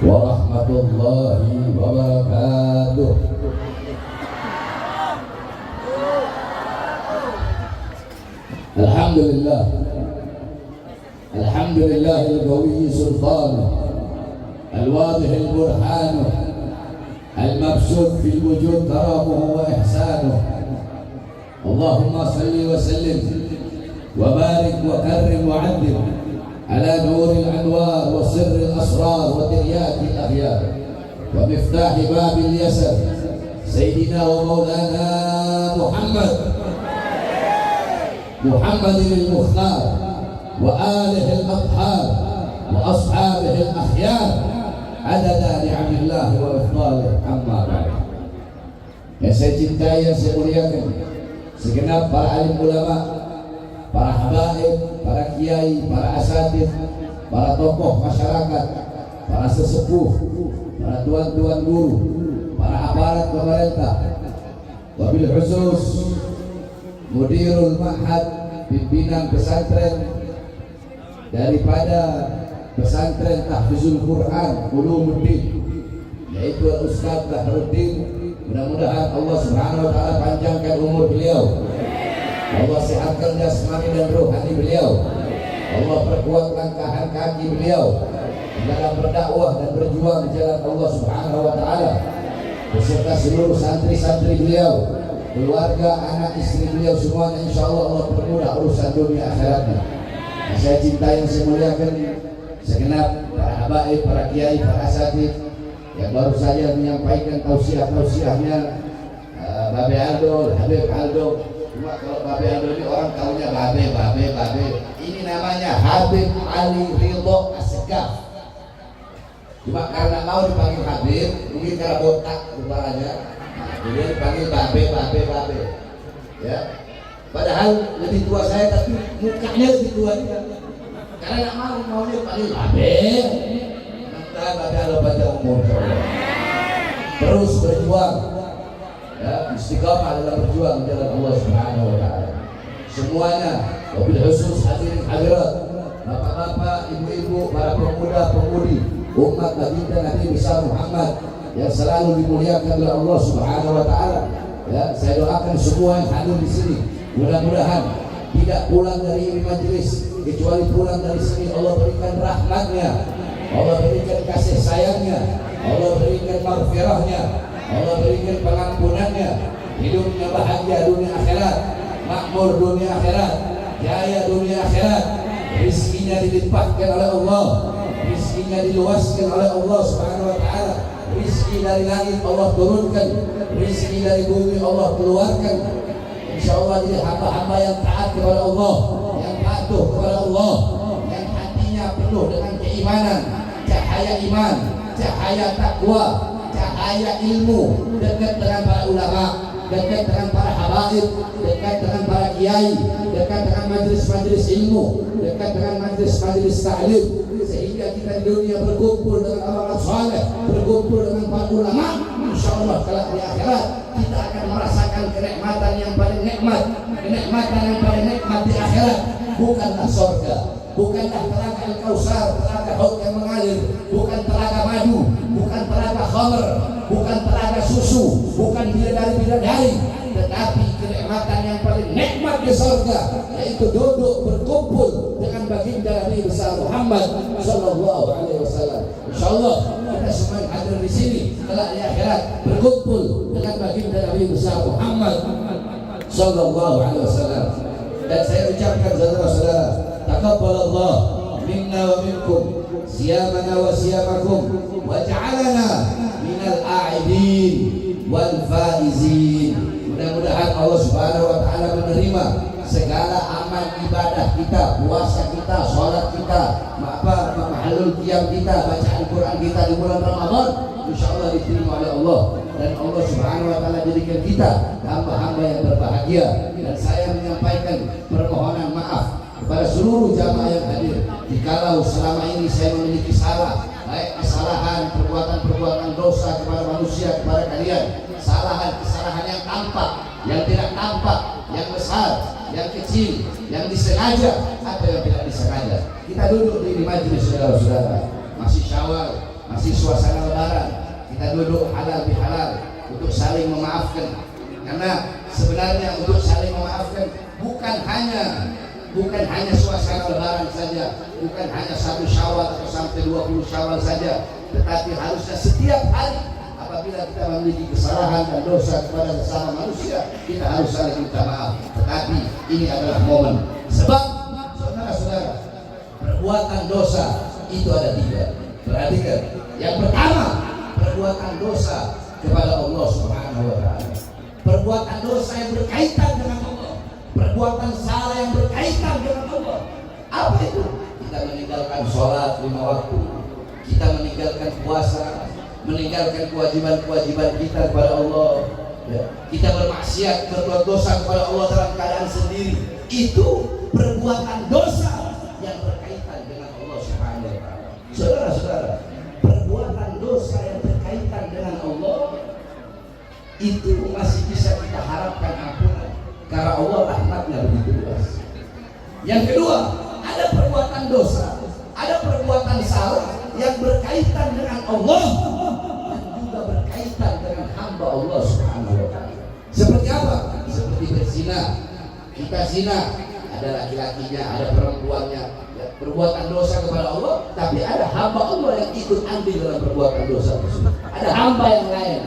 warahmatullahi wabarakatuh. Alhamdulillah, alhamdulillahil qawiyyi sultanuh, al-wadihil burhanuh, al-mabsut fil wujud karamuhu wa ihsanuh. Allahumma salli wa sallim wa barik wa karrim wa addim ala nuril anwar wa sirril asrar wa tiryakil akhyar wa miftahi babil yasar sayyidina wa maulana Muhammadin al-Mukhtar wa alihi al-athhar wa ashabihi al-akhyar adada ni'amillah wa ifdalih amma ba'd. Yang saya cintai, yang saya muliakan, segenap para alim ulama, para habaib, para kiai, para asatidz, para tokoh masyarakat, para sesepuh, para tuan-tuan guru, para aparat pemerintah, wabil khusus Mudirul Ma'had, pimpinan pesantren daripada pesantren Tahfizul Quran Ulumuddin, yaitu Ustaz Bahruddin. Mudah-mudahan Allah Subhanahu wa taala panjangkan umur beliau, Allah sehatkan jasmani dan rohani beliau, Allah perkuat langkah kaki beliau dalam berdakwah dan berjuang di jalan Allah Subhanahu wa taala, beserta seluruh santri-santri beliau, keluarga, anak, istri beliau semuanya. Insyaallah Allah permudah urusan dunia akhiratnya. Saya cintai, yang saya muliakan, segenap para habaib, para kiai, para asatidz yang baru saja menyampaikan tausiah-tausiahnya, Babe Aldo, Habib Aldo. Cuma kalau Babe Aldo ini orang tahunya Babe. Ini namanya Habib Ali Ridho Assegaf. Cuma karena mau dipanggil Habib, mungkin karena botak kepalanya, jadi dipanggil Babe. Ya. Padahal lebih tua saya, tapi mukanya lebih tua dia. Karena nggak maunya dipanggil Babe. Nanti Babe Aldo pada umur. Terus berjuang, ya, istiqamah dalam berjuang di jalan Allah Subhanahu wa taala. Semuanya, wabil khusus hadirin hadirat, bapak-bapak, ibu-ibu, para pemuda-pemudi umat baginda Nabi besar Muhammad yang selalu dimuliakan oleh Allah Subhanahu wa taala. Ya, saya doakan semua yang hadir di sini, mudah-mudahan tidak pulang dari ini majelis kecuali pulang dari sini Allah berikan rahmatnya, Allah berikan kasih sayangnya, Allah berikan maghfirahnya, Allah berikan pengampunannya, hidupnya bahagia dunia akhirat, makmur dunia akhirat, jaya dunia akhirat, rizkinya dilimpahkan oleh Allah, rizkinya diluaskan oleh Allah Subhanahu wa taala, rizki dari langit Allah turunkan, rizki dari bumi Allah keluarkan. Insyaallah jadi hamba-hamba yang taat kepada Allah, yang patuh kepada Allah, yang hatinya penuh dengan keimanan, cahaya iman, cahaya takwa, cahaya ilmu, dekat dengan para ulama, dekat dengan para habaib, dekat dengan para kiai, dekat dengan majelis-majelis ilmu, dekat dengan majelis-majelis ta'lim, sehingga kita di dunia berkumpul dengan amal saleh, berkumpul dengan para ulama. Insyaallah kelak di akhirat kita akan merasakan kenikmatan yang paling nikmat, kenikmatan yang paling nikmat di akhirat bukanlah surga, bukanlah telaga Al-Kautsar, telaga haud yang mengalir, bukan telaga madu, bukan telaga khamr, bukan telaga susu, bukan bidadari-bidadari, tetapi kenikmatan yang paling nikmat di surga yaitu duduk berkumpul dengan baginda Nabi besar Muhammad sallallahu alaihi wasallam. Insyaallah kita semua yang hadir di sini kelak di akhirat berkumpul dengan baginda Nabi besar Muhammad sallallahu alaihi wasallam. Dan saya ucapkan saudara-saudara, taqabbalallah minna wa minkum siyamana wa siyamakum wa ja'alana minal a'idin wal faizin. Mudah-mudahan Allah Subhanahu wa taala menerima segala amal ibadah kita, puasa kita, sholat kita, mahalul qiyam kita, baca Al-Quran kita di bulan Ramadan, insyaallah diterima oleh Allah, dan Allah Subhanahu wa taala jadikan kita hamba-hamba yang berbahagia. Dan saya menyampaikan permohonan maaf kepada seluruh jamaah yang hadir jikalau selama ini saya memiliki salah, baik kesalahan, perbuatan-perbuatan dosa kepada manusia, kepada kalian, kesalahan yang tampak, yang tidak tampak, yang besar, yang kecil, yang disengaja atau yang tidak disengaja. Kita duduk di majelis saudara-saudara, masih Syawal, masih memasuki suasana lebaran, kita duduk halal bihalal untuk saling memaafkan. Karena sebenarnya untuk saling memaafkan bukan hanya suasana lebaran saja, bukan hanya 1 Syawal atau sampai 20 Syawal saja, tetapi harusnya setiap hari apabila kita memiliki kesalahan dan dosa kepada sesama manusia, kita harus saling minta maaf. Tetapi ini adalah momen. Sebab saudara-saudara, perbuatan dosa itu ada 3. Perhatikan. Yang pertama, perbuatan dosa kepada Allah Subhanahu wa taala. Perbuatan dosa yang berkaitan dengan Allah. Perbuatan salah yang berkaitan dengan Allah. Apa itu? Kita meninggalkan sholat 5 waktu. Kita meninggalkan puasa, meninggalkan kewajiban-kewajiban kita kepada Allah. Ya. Kita bermaksiat, berbuat dosa kepada Allah dalam keadaan sendiri. Itu perbuatan dosa yang berkaitan dengan Allah Subhanahu wa taala. Saudara-saudara, perbuatan dosa yang berkaitan dengan Allah itu masih bisa kita harapkan ampunan, karena Allah rahmatnya begitu luas. Yang kedua, ada perbuatan dosa, ada perbuatan salah yang berkaitan dengan Allah dan juga berkaitan dengan hamba Allah Subhanahu wa taala. Seperti apa? Seperti berzina. Kita zina, ada laki-lakinya, ada perempuannya, ya, perbuatan dosa kepada Allah, tapi ada hamba Allah yang ikut andil dalam perbuatan dosa tersebut. Ada hamba yang lain.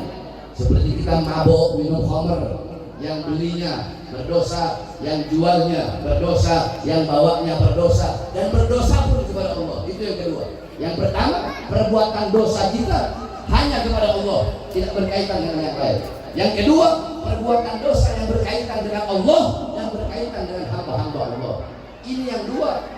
Seperti kita mabuk, minum khamr, yang belinya berdosa, yang jualnya berdosa, yang bawanya berdosa, dan berdosa pun kepada Allah. Itu yang kedua. Yang pertama, perbuatan dosa kita hanya kepada Allah, tidak berkaitan dengan yang lain. Yang kedua, perbuatan dosa yang berkaitan dengan Allah, yang berkaitan dengan hamba-hamba Allah. Ini yang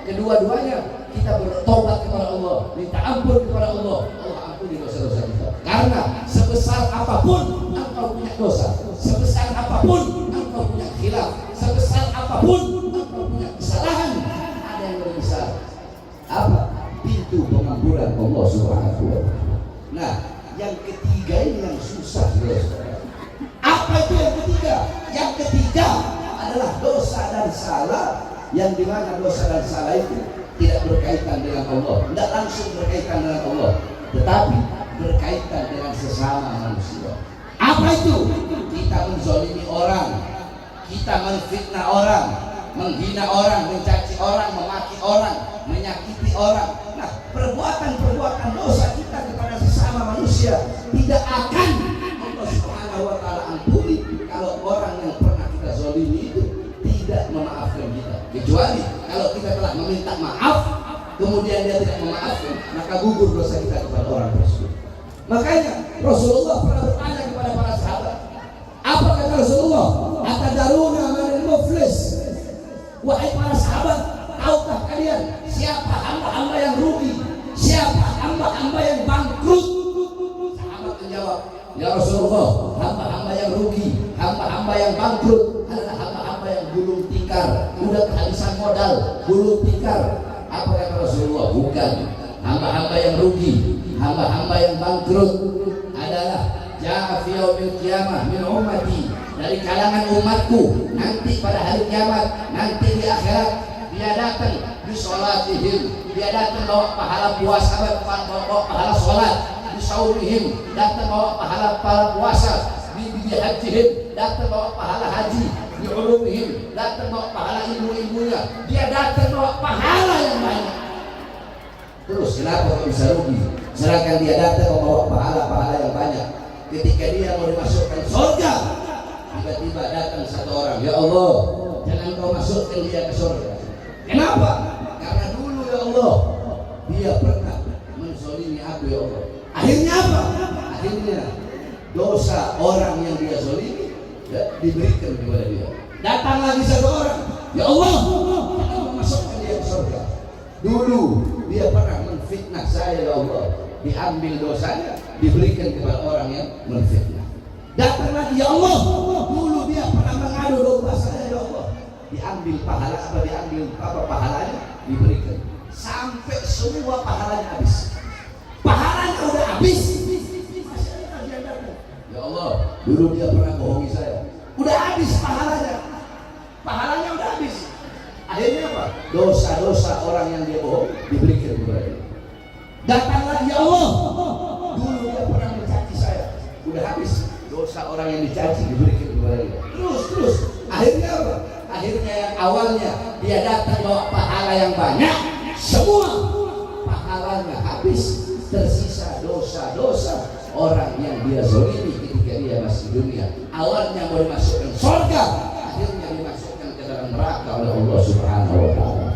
kedua-duanya kita bertobat kepada Allah, minta ampun kepada Allah. Allah ampuni dosa-dosa kita. Karena sebesar apapun engkau punya dosa, sebesar apapun engkau punya khilaf, sebesar apapun engkau punya kesalahan, ada yang lebih besar. Apa? Pintu pengampunan Allah Subhanahu wa taala. Nah, yang ketiga ini yang susah, saudara. Apa itu yang ketiga? Yang ketiga adalah dosa dan salah, yang dimana dosa dan salah itu tidak berkaitan dengan Allah, tidak langsung berkaitan dengan Allah, tetapi berkaitan dengan sesama manusia. Apa itu? Kita menzalimi orang, kita menfitnah orang, menghina orang, mencaci orang, memaki orang, menyakiti orang. Nah, perbuatan-perbuatan dosa kita kepada sesama manusia tidak akan Allah Subhanahu wa taala ampuni kalau orang yang pernah kita zalimi itu tidak memaafkan kita. Kecuali kalau kita telah meminta maaf, kemudian dia tidak memaafkan, maka gugur dosa kita kepada orang tersebut. Makanya Rasulullah pernah bertanya kepada para sahabat, apa kata Rasulullah? Atadaruna manil muflis? Wahai para sahabat, tahukah kalian siapa hamba-hamba yang rugi? Siapa hamba-hamba yang bangkrut? Sahabat menjawab, ya Rasulullah, hamba-hamba yang rugi, hamba-hamba yang bangkrut adalah hamba-hamba yang gulung tikar, udah kehabisan modal, gulung tikar. Apa kata Rasulullah? Bukan. Hamba-hamba yang rugi, hamba-hamba yang bangkrut adalah ja'a fi yaumil qiyamah min ummati, dari kalangan umatku nanti pada hari kiamat, nanti di akhirat, dia datang di sholatihim, dia datang bawa pahala puasa, bawa pahala sholat, di saumihim datang bawa pahala puasa, di hajihim datang bawa pahala haji, di ulumihim datang bawa pahala ilmu-ilmunya, dia datang bawa pahala yang banyak. Terus kenapa kok bisa rugi? Sedangkan dia datang membawa pahala-pahala yang banyak. Ketika dia mau dimasukkan surga, tiba-tiba datang satu orang, ya Allah, jangan kau masukkan dia ke surga. Kenapa? Karena dulu ya Allah, dia pernah menzalimi aku ya Allah. Akhirnya apa? Akhirnya dosa orang yang dia zalimi ya, diberikan kepada dia. Datang lagi satu orang, ya Allah, jangan masukkan dia ke surga. Dulu dia pernah menfitnah saya ya Allah, diambil dosanya, diberikan kepada orang yang menfitnah. Datang lagi ya Allah, dulu dia pernah mengadu domba saya ya Allah, diambil pahala pahalanya, diberikan sampai semua pahalanya habis. Pahalanya udah habis, ya Allah, dulu dia pernah bohongi saya, udah habis pahalanya udah habis. Akhirnya apa? Dosa-dosa orang yang dia bohong diberikan kepada dia. Datang lagi ya Allah, dia datang bawa pahala yang banyak, semua pahalanya habis, tersisa dosa-dosa orang yang dia zalimi ketika dia masih dunia. Awalnya mau dimasukkan surga, akhirnya dimasukkan ke dalam neraka oleh Allah Subhanahu wa taala.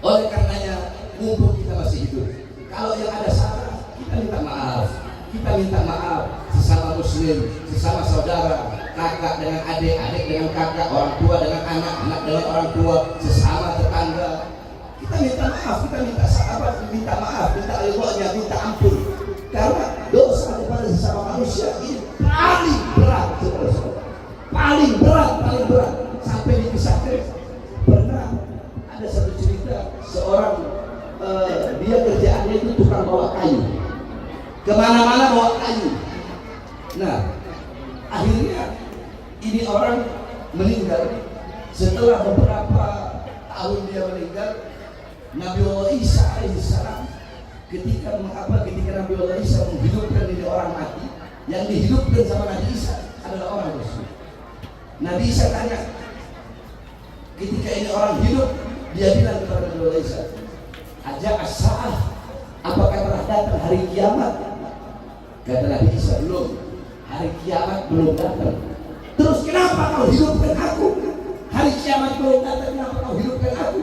Oleh karenanya, mumpung kita masih hidup, kalau yang ada salah, kita minta maaf. Kita minta maaf sesama muslim, sesama saudara, kakak dengan adik, adik dengan kakak, orang tua dengan anak, anak dengan orang tua, sesama tetangga. Kita minta maaf, kita minta sahabat, minta maaf, minta ridhonya, minta ampun. Karena dosa kepada sesama manusia ini paling berat, paling berat. Sampai dikisahkan pernah ada satu cerita seorang dia kerjaannya itu tukang bawa kayu, kemana-mana bawa kayu. Nah, akhirnya ini orang meninggal. Setelah beberapa tahun dia meninggal, Nabi Allah Isa alaihissalam ketika Nabi Allah Isa menghidupkan ini orang mati, yang dihidupkan sama Nabi Isa adalah orang tersebut. Nabi Isa tanya, ketika ini orang hidup, dia bilang kepada Nabi Allah Isa, "Ajak as-sa'ah, apakah telah datang hari kiamat?" Kata Nabi Isa, "Belum, hari kiamat belum datang." "Terus kenapa kau hidupkan aku? Hari kiamat belum datang, kenapa kau hidupkan aku?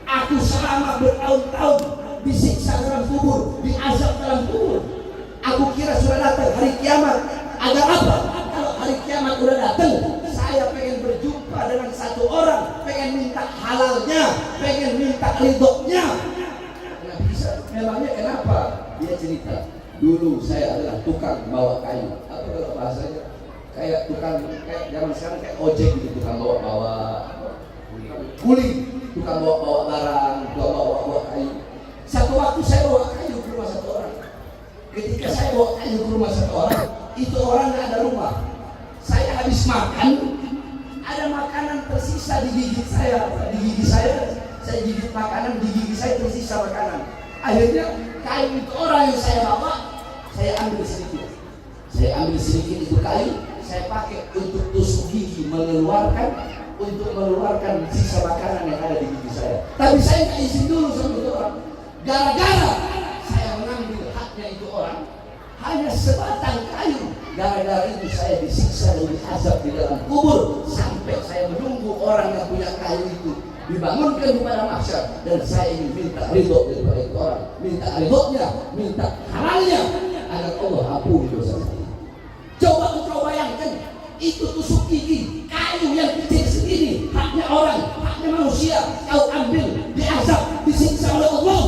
Aku selama bertahun-tahun disiksa dalam kubur, diazab dalam kubur. Aku kira sudah datang hari kiamat. Agar apa? Kalau hari kiamat sudah datang, saya pengen berjumpa dengan satu orang, pengen minta halalnya, pengen minta ridhonya." Nabi Isa, memangnya kenapa? Dia cerita, "Dulu saya adalah tukang bawa kayu." Atau kalau bahasanya kayak tukang, kayak zaman sekarang kayak ojek gitu, tukang bawa kuli, tukang bawa barang, tukang bawa kayu. Satu waktu saya bawa kayu ke rumah satu orang. Ketika saya bawa kayu ke rumah satu orang, itu orang nggak ada rumah. Saya habis makan, ada makanan tersisa di gigi saya, saya gigit makanan, di gigi saya tersisa makanan. Akhirnya kayu itu orang yang saya bawa, saya ambil sedikit. Saya ambil sedikit itu kayu, saya pakai untuk tusuk gigi, untuk mengeluarkan sisa makanan yang ada di gigi saya. Tapi saya nggak izin dulu sama itu orang. Gara-gara saya mengambil haknya itu orang, hanya sebatang kayu. Gara-gara itu saya disiksa dan diazab di dalam kubur, sampai saya menunggu orang yang punya kayu itu dibangunkan kepada mahsyar, dan saya ingin minta ridho daripada itu orang, minta ridhonya, minta halalnya, agar Allah ampuni dosa saya. Coba kau bayangkan, itu tusuk gigi kayu yang kecil segini, haknya orang, haknya manusia, kau ambil, diazab, disiksa oleh Allah.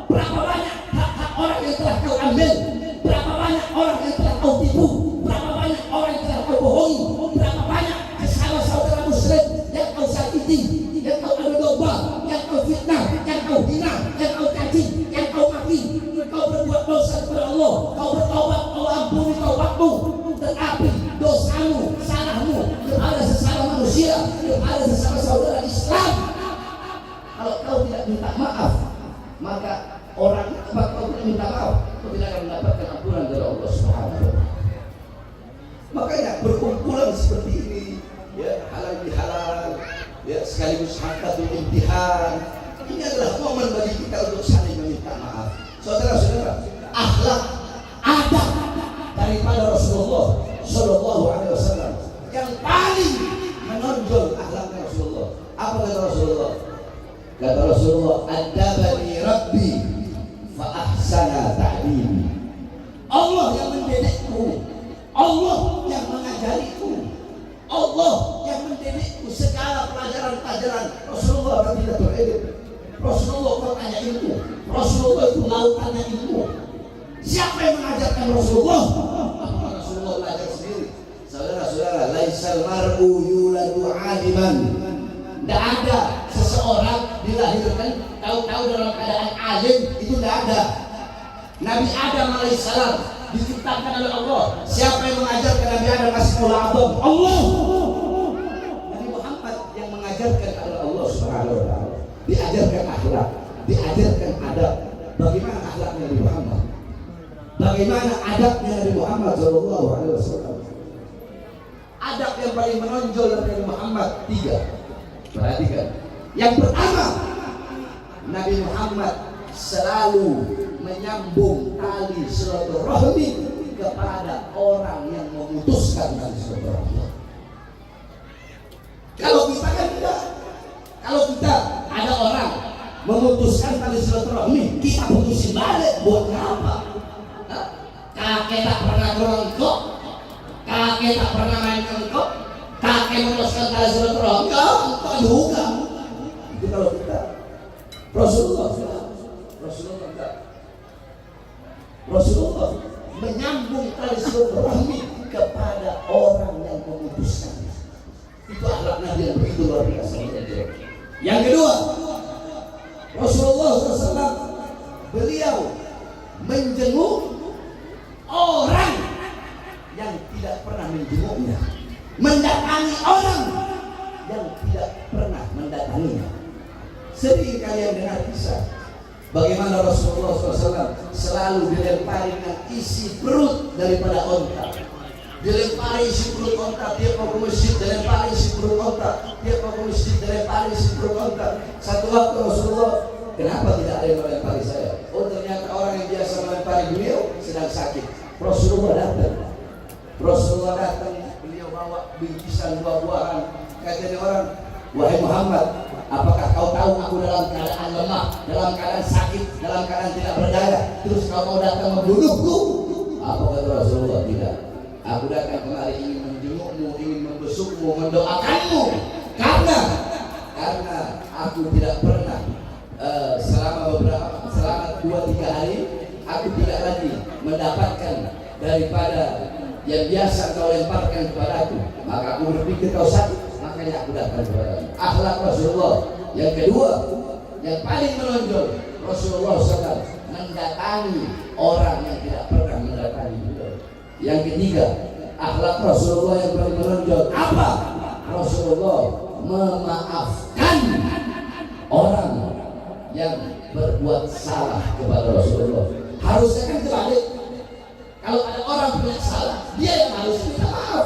Berapa banyak hak-hak orang yang telah kau ambil? Berapa banyak orang yang telah kau tipu? Berapa banyak orang yang telah kau bohongi? Berapa banyak sesama saudara muslim yang kau sakiti, yang kau adu domba, yang kau fitnah, yang kau hina, yang kau caci, yang kau maki? Kau berbuat dosa kepada Allah, kau bertobat, kau ampuni taubatmu, tetapi dosamu, salahmu kepada sesama manusia, kepada sesama saudara Islam, kalau kau tidak minta maaf, maka orang kau tidak minta maaf, kau tidak akan mendapatkan ampunan dari Allah Subhanahu wa taala. Makanya berkumpulan seperti ini, ya, halal bihalal, ya, sekaligus hakatul imtihan, ini adalah momen bagi kita untuk saling meminta maaf. Saudara-saudara, akhlak, adab daripada Rasulullah Sallallahu Alaihi Wasallam yang paling menonjol akhlaknya Rasulullah. Apa kata Rasulullah? Kata Rasulullah, "Adabani Rabbi fa ahsana ta'dimi." Allah yang mendidikku, Allah yang mengajariku, Allah yang mendidikku segala pelajaran-pelajaran. Rasulullah Rabidatul Ilm, Rasulullah kotanya ilmu, Rasulullah itu lautannya ilmu. Siapa yang mengajarkan Rasulullah? Rasulullah belajar sendiri. Saudara-saudara, laisal mar'u yuladu aliman. Tidak ada seseorang dilahirkan tahu-tahu dalam keadaan alim, itu tidak ada. Nabi Adam alaihissalam diciptakan oleh Allah. Siapa yang mengajarkan Nabi Adam asmaul a'zam? Allah. Nabi Muhammad yang mengajarkan adalah Allah Subhanahu wa taala. Diajarkan akhlak, diajarkan adab. Bagaimana akhlaknya Nabi Muhammad? Bagaimana adabnya Nabi Muhammad sallallahu alaihi wasallam? Adab yang paling menonjol dari Nabi Muhammad 3. Perhatikan. Yang pertama, Nabi Muhammad selalu menyambung tali silaturahmi kepada orang yang memutuskan tali silaturahmi. Kalau kita kan tidak. Kalau kita ada orang memutuskan tali silaturahmi, kita putusin balik. Buat apa? Kakek tak pernah ke engkau, kakek tak pernah main ke engkau, kakek memutuskan tali silaturahmi, engkau juga. Itu kalau kita. Rasulullah menyambung tali silaturahmi kepada orang yang memutuskan. Itu akhlak Nabi yang begitu luar biasa. Yang kedua, Rasulullah SAW beliau menjenguk orang yang tidak pernah menjenguknya, mendatangi orang yang tidak pernah mendatanginya. Sering kalian dengar kisah bagaimana Rasulullah SAW selalu dilempari dengan isi perut daripada onta. Dilempari isi perut onta, dia mau ke masjid, dilempari isi perut onta, dia mau ke masjid, dilempari isi perut onta. Satu waktu Rasulullah, kenapa tidak ada yang melempari saya? Oh, ternyata orang yang biasa melempari beliau sedang sakit. Rasulullah datang, beliau bawa bingkisan buah-buahan. Kata orang, wahai Muhammad, apakah kau tahu aku dalam keadaan lemah, dalam keadaan sakit, dalam keadaan tidak berdaya, terus kau mau datang membunuhku? Apa kata Rasulullah? Tidak. Aku datang kemari ingin menjengukmu, ingin membesukmu, mendoakanmu, karena aku tidak pernah selama 2-3 hari aku tidak lagi mendapatkan daripada yang biasa kau lemparkan kepadaku. Maka aku berpikir kau sakit, makanya aku datang kepadamu. Akhlak Rasulullah. Yang kedua, yang paling menonjol, Rasulullah SAW mendatangi orang yang tidak pernah mendatangi beliau. Yang ketiga, akhlak Rasulullah yang paling menonjol apa? Rasulullah memaafkan orang yang berbuat salah kepada Rasulullah. Harusnya kan kebalik. Kalau ada orang punya salah, dia yang harus minta maaf.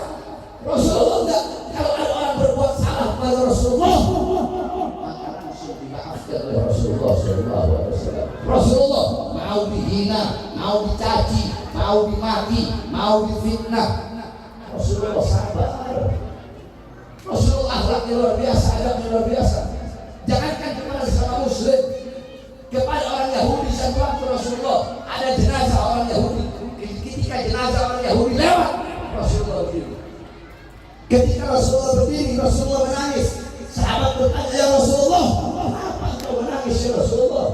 Rasulullah enggak. Kalau ada orang berbuat salah kepada Rasulullah, maka langsung dimaafkan oleh Rasulullah SAW. Rasulullah mau dihina, mau dicaci, mau dimaki, mau difitnah, Rasulullah sabar. Rasulullah akhlaknya luar biasa, adabnya luar biasa. Jangankan kepada sesama muslim, kepada orang Yahudi satu waktu Rasulullah ada jenazah orang Yahudi. Ketika jenazah orang Yahudi lewat, Rasulullah berdiri. Ketika Rasulullah berdiri, Rasulullah menangis. Sahabat bertanya, ya Rasulullah, kenapa engkau menangis ya Rasulullah?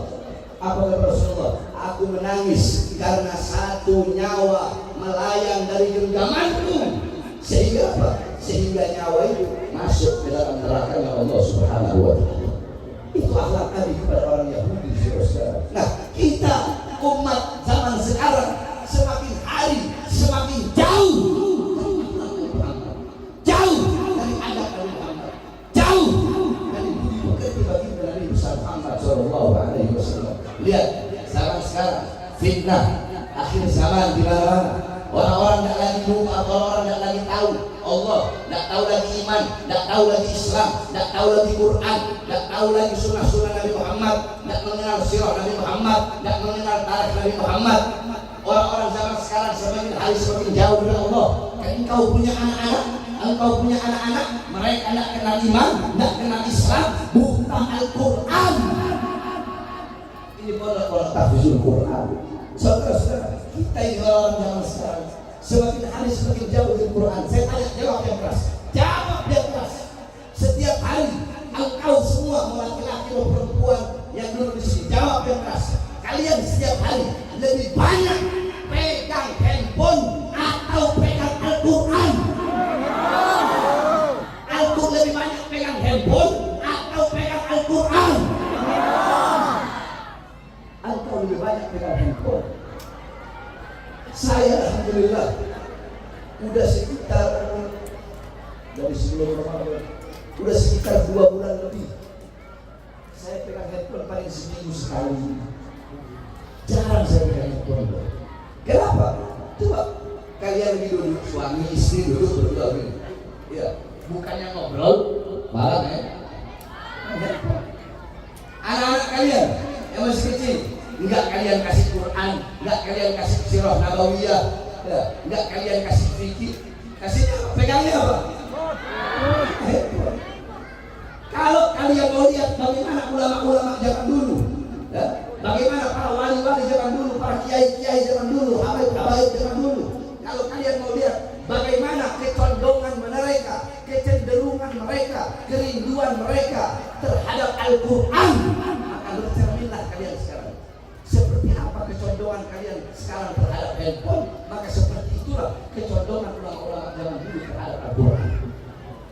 Apa kata Rasulullah? Aku menangis karena satu nyawa melayang dari genggamanku. Sehingga apa? Sehingga nyawa itu masuk ke dalam neraka Allah Subhanahu wa Ta'ala. Itu akhlak Nabi kepada orang Yahudi. Nah, kita umat zaman sekarang semakin hari semakin jauh dari adab Nabi Muhammad, jauh dari budi pekerti baginda Nabi besar Muhammad Sallallahu Alaihi Wasallam. Lihat zaman sekarang, fitnah akhir zaman di mana-mana. Orang-orang tidak lagi lupa, orang-orang tidak lagi tahu Allah, tidak tahu lagi iman, tidak tahu lagi Islam, tidak tahu lagi Quran, tidak tahu lagi sunnah-sunnah Nabi Muhammad, tidak mengenal sirah Nabi Muhammad, tidak mengenal tarikh Nabi Muhammad. Orang-orang zaman sekarang semakin hari semakin jauh dari Allah. Engkau punya anak-anak, mereka tidak kenal iman, tidak kenal Islam, buta Al-Quran. Ini pondok-pondok tahfizul Quran. Saudara-saudara, kita ini orang zaman sekarang semakin hari semakin jauh dari Quran. Saya tanya, jawab yang keras. Jawab yang keras. Setiap hari engkau semua laki-laki atau perempuan yang duduk di sini, jawab yang keras. Kalian setiap hari lebih banyak pegang handphone atau pegang Al-Quran? Al-Quran lebih banyak pegang handphone atau pegang Al-Quran? Engkau lebih banyak pegang handphone. Saya alhamdulillah udah sekitar dari sebelum Ramadan, udah sekitar 2 bulan lebih saya pegang handphone paling seminggu sekali. Jarang saya pegang handphone. Kenapa? Coba kalian lagi duduk, suami istri duduk berdua begini, ya, bukannya ngobrol malah Quran, nggak kalian kasih sirah nabawiyah, ya, nggak kalian kasih fikih, kasihnya apa? Pegangnya apa? Kalau kalian mau lihat bagaimana ulama-ulama zaman dulu, ya, bagaimana para wali-wali zaman dulu, para kiai-kiai zaman dulu, habaib-habaib zaman dulu, kalau kalian mau lihat bagaimana kecondongan mereka, kecenderungan mereka, kerinduan mereka terhadap Al-Quran, maka bercerminlah kalian sekarang. Seperti apa kecondongan kalian sekarang terhadap handphone, maka seperti itulah kecondongan ulama-ulama zaman dulu terhadap Al-Quran.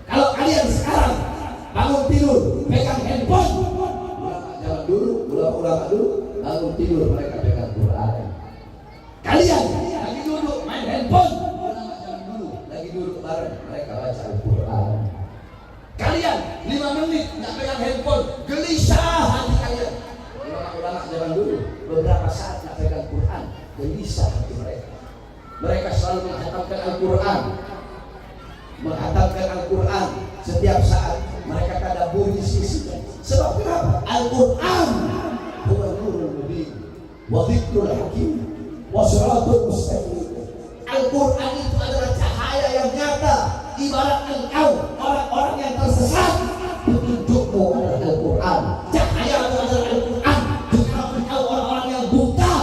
Kalau kalian sekarang bangun tidur pegang handphone, ulama zaman dulu, ulama-ulama dulu bangun tidur mereka pegang Quran. Kalian lagi duduk main handphone, ulama zaman dulu lagi duduk bareng mereka baca Al-Quran. Kalian 5 menit nggak pegang handphone, gelisah hati kalian. Ulama-ulama zaman dulu beberapa saat nggak pegang Quran, gelisah hati mereka. Mereka selalu menghatamkan Al-Quran, menghatamkan Al-Quran setiap saat. Mereka tadabbur isi-isinya. Sebab kenapa? Al-Quran huwa nurul mubin wa dzikrul hakim wa siratul mustaqim. Al-Quran itu adalah cahaya yang nyata. Ibarat engkau orang-orang yang tersesat, petunjukmu adalah Al-Quran. Cahaya adalah Al-Quran. Jika engkau orang-orang yang buta,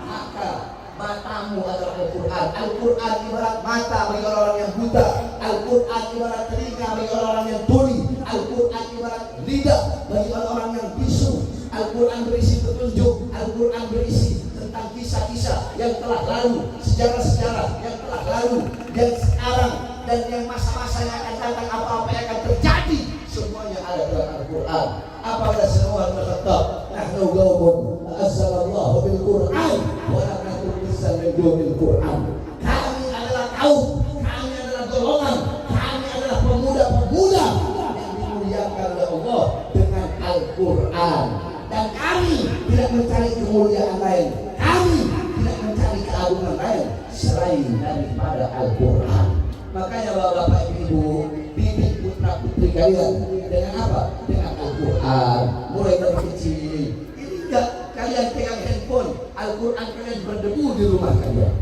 maka matamu adalah Al-Quran. Al-Quran ibarat mata bagi orang-orang yang buta. Al-Quran ibarat telinga bagi orang-orang yang tuli. Al-Quran ibarat lidah bagi orang-orang yang bisu. Al-Quran berisi petunjuk. Al-Quran berisi tentang kisah-kisah yang telah lalu, sejarah-sejarah yang telah lalu, yang sekarang, dan yang masa-masa yang akan datang, apa-apa yang akan terjadi, semuanya ada dalam Al-Quran. Apa ada semua berkata, nahnu qaumun azzalallahu bil Quran wa la nahnu min dunil Quran. Kami adalah kaum, kami adalah golongan, kami adalah pemuda-pemuda yang dimuliakan oleh Allah dengan Al-Quran. Dan kami tidak mencari kemuliaan lain, kami tidak mencari keagungan lain selain daripada Al-Quran. Makanya bapak-bapak, ibu-ibu, didik putra-putri kalian dengan apa? Dengan Al-Quran. Mulai dari kecil. Ini enggak kalian pegang handphone, Al-Quran kalian berdebu di rumah kalian.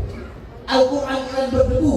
Al-Quran kalian berdebu,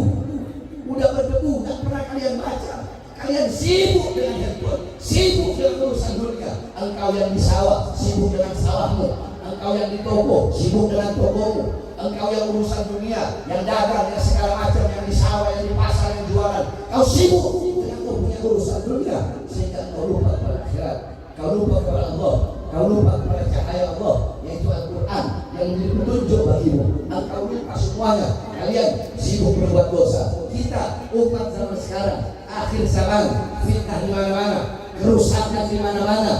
udah berdebu, enggak pernah kalian baca. Kalian sibuk dengan handphone, sibuk dengan urusan dunia. Engkau yang di sawah, sibuk dengan sawahmu. Engkau yang di toko, sibuk dengan tokomu. Engkau yang urusan dunia, yang dagang, yang segala macam, yang di sawah, yang di pasar, yang jualan. Kau sibuk dengan kau punya urusan dunia, sehingga kau lupa kepada akhirat, kau lupa kepada Allah, kau lupa kepada cahaya Allah, yaitu Al-Quran yang menjadi petunjuk bagimu. Engkau lupa semuanya. Kalian sibuk berbuat dosa. Kita umat zaman sekarang, akhir zaman, fitnah di mana-mana, kerusakan di mana-mana.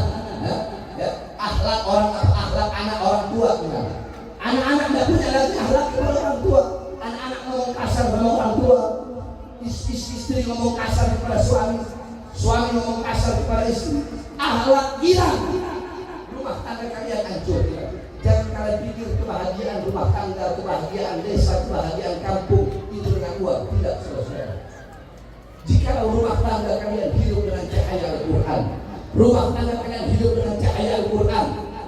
Akhlak orang, akhlak anak orang tua misalnya. Anak-anak tidak punya lagi akhlak kepada orang tua. Anak-anak ngomong kasar sama orang tua, istri ngomong kasar kepada suami, suami ngomong kasar kepada istri. Akhlak hilang, rumah tangga kalian hancur. Jangan kalian pikir kebahagiaan rumah tangga, kebahagiaan desa, kebahagiaan kampung itu dengan uang. Tidak, saudara. Jika rumah tangga kalian hidup dengan cahaya Al-Quran, rumah tangga kalian hidup dengan cahaya Al-Quran,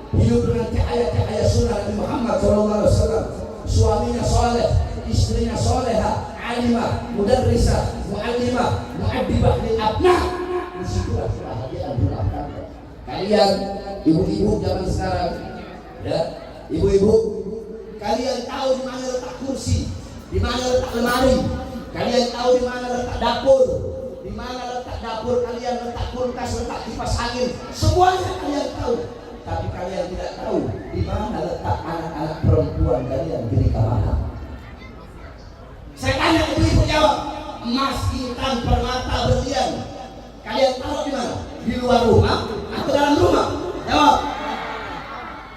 hidup dengan cahaya-cahaya sunnah Nabi Muhammad SAW, suaminya soleh, istrinya soleha, alimah, mudarrisah, muallimah, muaddibah lil abna, disitulah kebahagiaan rumah tangga. Kalian ibu-ibu zaman sekarang, ya, ibu-ibu, kalian tahu di mana letak kursi, di mana letak lemari, kalian tahu di mana letak dapur, di mana letak dapur kalian, letak kulkas, letak kipas angin, semuanya kalian tahu. Tapi kalian tidak tahu di mana letak anak-anak perempuan kalian di kamar. Saya tanya ibu-ibu jawab, emas, intan, permata, berlian, kalian taruh di mana? Di luar rumah atau dalam rumah? Jawab.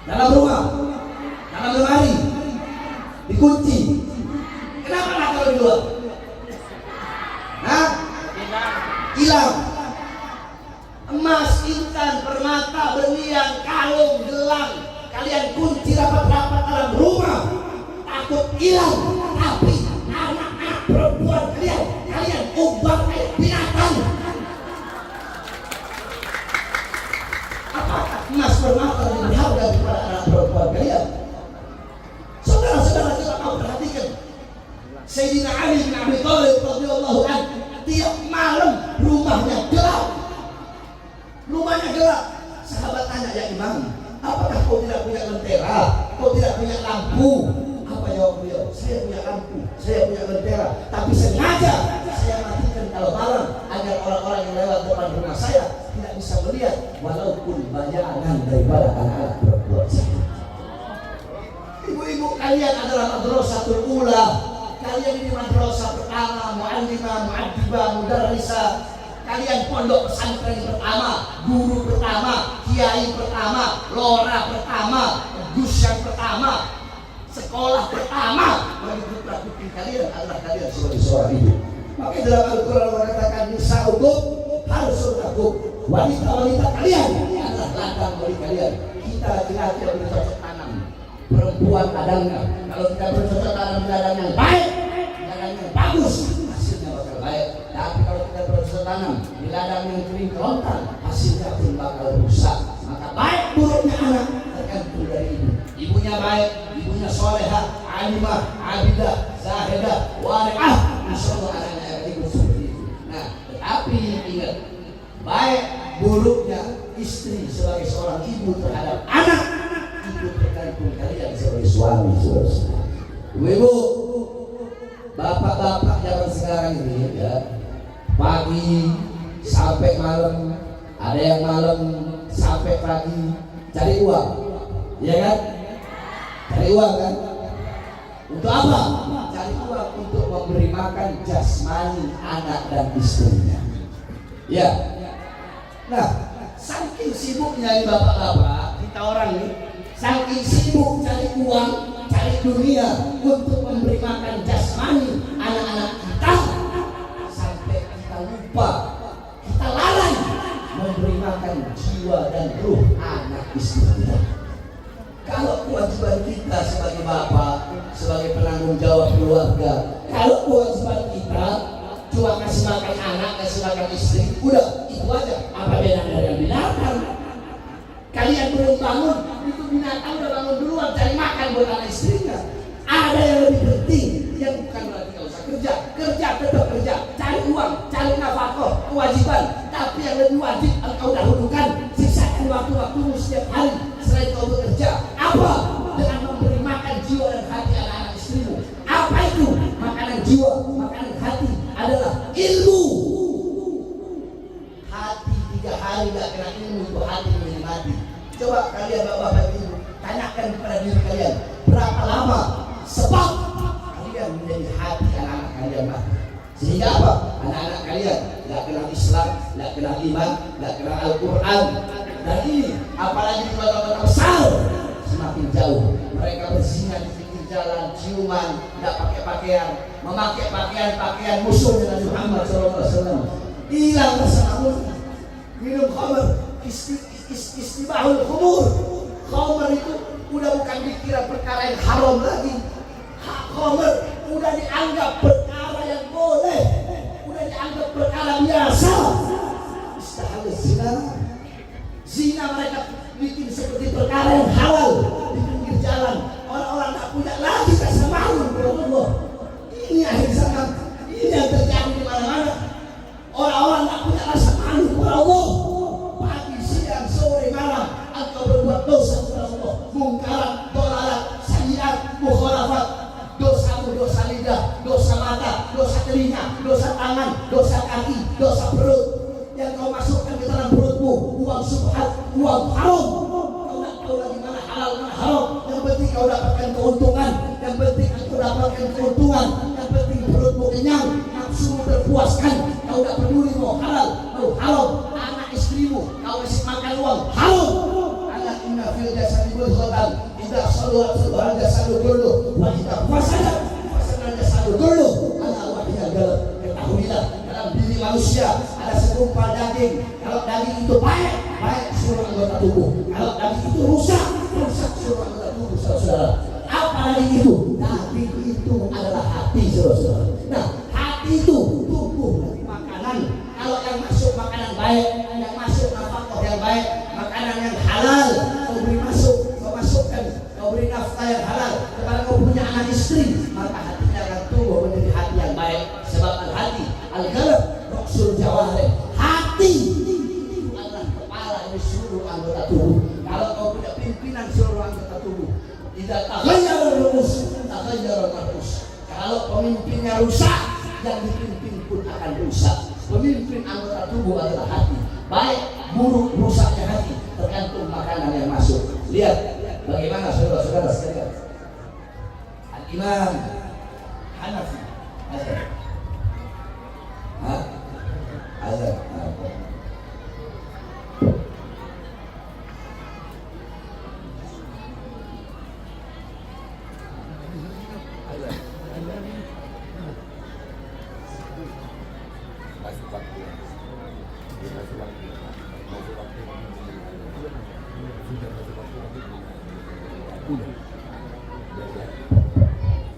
Dalam rumah, dalam lemari, dikunci. Kenapa nggak taruh di luar? Hah? Hilang. Emas, intan, permata, berlian, kalung, gelang, kalian kunci rapat-rapat dalam rumah, takut hilang. Tapi anak-anak perempuan kalian ubah kayak binatang. Apakah emas, permata lebih berharga daripada anak perempuan kalian? Sayyidina Ali bin Abi Thalib radhiyallahu anhu tiap malam rumahnya gelap. Rumahnya gelap. Sahabat tanya, ya Imam, apakah kau tidak punya lentera? Kau tidak punya lampu? Apa jawab beliau? Saya punya lampu, saya punya lentera, tapi sengaja saya matikan kalau malam agar orang-orang yang lewat depan rumah saya tidak bisa melihat walaupun bayangan daripada anak-anak perempuan saya. Ibu-ibu kalian adalah madrasatul ula. Kalian ini madrasah pertama, mu'allimah, mu'addibah, mudarrisah. Kalian pondok pesantren pertama, guru pertama, kiai pertama, lora pertama, gus yang pertama, sekolah pertama bagi putra-putri kalian adalah kalian sebagai seorang ibu. Maka dalam Al-Quran mengatakan nisa'ukum harsunakum, wanita-wanita kalian adalah ladang bagi kalian. Kita laki-laki yang bercocok tanam, perempuan ladangnya. Kalau kita bercocok tanam di ladang yang baik, ladang yang bagus, hasilnya bakal baik. Tapi kalau kita bercocok tanam di ladang yang kering kerontang, hasilnya pun bakal rusak. Maka baik buruknya anak tergantung dari ibu. Ibunya baik, ibunya solehah, alimah, abidah, zahidah, wari'ah, insyaallah anaknya akan ikut seperti itu. Nah, tetapi ingat, baik buruknya istri sebagai seorang ibu terhadap anak itu tergantung kalian sebagai suami, saudara. Ibu, bapak-bapak zaman sekarang ini ya, pagi sampai malam, ada yang malam sampai pagi cari uang, ya kan? Cari uang kan? Untuk apa? Cari uang untuk memberi makan jasmani anak dan istrinya. Ya. Nah, saking sibuknya ini bapak-bapak, kita orang ini saking sibuk cari uang, cari dunia untuk memberi makan jasmani anak-anak kita, sampai kita lupa, kita lalai memberi makan jiwa dan ruh anak istri kita. Kalau kewajiban kita sebagai bapak, sebagai penanggung jawab keluarga, kalau kewajiban kita cuma kasih makan anak, kasih makan istri, udah itu aja. Apa bedanya dengan binatang? Kalian belum bangun, itu binatang udah bangun duluan cari makan buat anak istrinya. Ada yang lebih penting, yang bukan berarti nggak usah kerja, kerja tetap kerja, cari uang, cari nafkah, kewajiban. Tapi yang lebih wajib engkau dahulukan, sisakan waktu-waktumu setiap hari selain kau bekerja. Apa? Dengan memberi makan jiwa dan hati anak-anak istrimu. Apa itu? Makanan jiwa, makanan hati adalah ilmu. Hati 3 hari gak kena ilmu, itu hati menjadi mati. Coba kalian bapak-bapak ibu tanyakan kepada diri kalian, berapa lama sebab kalian menjadi hati anak-anak kalian mati. Sehingga apa? Anak-anak kalian gak kenal Islam, gak kenal iman, gak kenal Al-Quran. Dan ini apalagi di kota-kota besar, semakin jauh mereka berzina di pinggir jalan, ciuman, tidak pakai pakaian, memakai pakaian musuh Nabi Muhammad SAW. Hilang rasa amanah, minum khamr, istibahul khumur. Khamr itu udah bukan dikira perkara yang haram lagi. Khamr udah dianggap perkara yang boleh, udah dianggap perkara biasa. Istahal zina. Zina mereka bikin seperti perkara yang halal di pinggir jalan. Orang-orang tak punya lagi rasa malu kepada Allah. Ini akhir zaman, ini yang terjadi di mana-mana. Orang-orang tak punya rasa malu kepada Allah. Pagi, siang, sore, malam, engkau berbuat dosa kepada Allah. Mungkarat, dolalat, sayyiat, mukhalafat. Dosamu, dosa lidah, dosa mata, dosa telinga, dosa tangan, dosa kaki, dosa perut. Yang kau masukkan ke dalam perutmu, uang subhat, uang haram. Kau tak tahu lagi mana halal, mana haram. Yang penting kau dapatkan keuntungan, yang penting kau dapatkan keuntungan, yang penting perutmu kenyang, nafsumu terpuaskan. Kau tak peduli mau halal, mau haram. Anak istrimu kau kasih makan uang haram. Anak inna fil jasadi mudghatan, idza saluhat saluhal jasadu kulluh, wa idza fasadat fasadal jasadu kulluh. Ala wahiyal galab. Ketahuilah dalam diri manusia ada segumpal daging. Kalau daging itu baik, baik seluruh anggota tubuh. Kalau daging itu rusak, rusak seluruh anggota tubuh, saudara. Apa daging itu? Daging itu adalah hati, saudara. Nah, hati itu tumbuh dari makanan. Kalau yang masuk makanan baik, yang masuk nafkah yang baik, makanan yang halal, kau beri masuk, kau masukkan, kau beri nafkah yang halal kepada kau punya anak istri, maka hatinya akan tumbuh menjadi hati yang baik. Sebab al-hati al-qalb ra'sul jawarih. Hati itu adalah kepala dari seluruh anggota tubuh. Kalau kau punya pimpinan seluruh anggota tubuh, tidak taghayyara ar-ru'us, taghayyara ar-ru'us. Kalau pemimpinnya rusak, yang dipimpin pun akan rusak. Pemimpin anggota tubuh adalah hati. Baik buruk rusaknya hati tergantung makanan yang masuk. Lihat bagaimana saudara-saudara sekalian. Al-Imam Hanafi azan. Azan.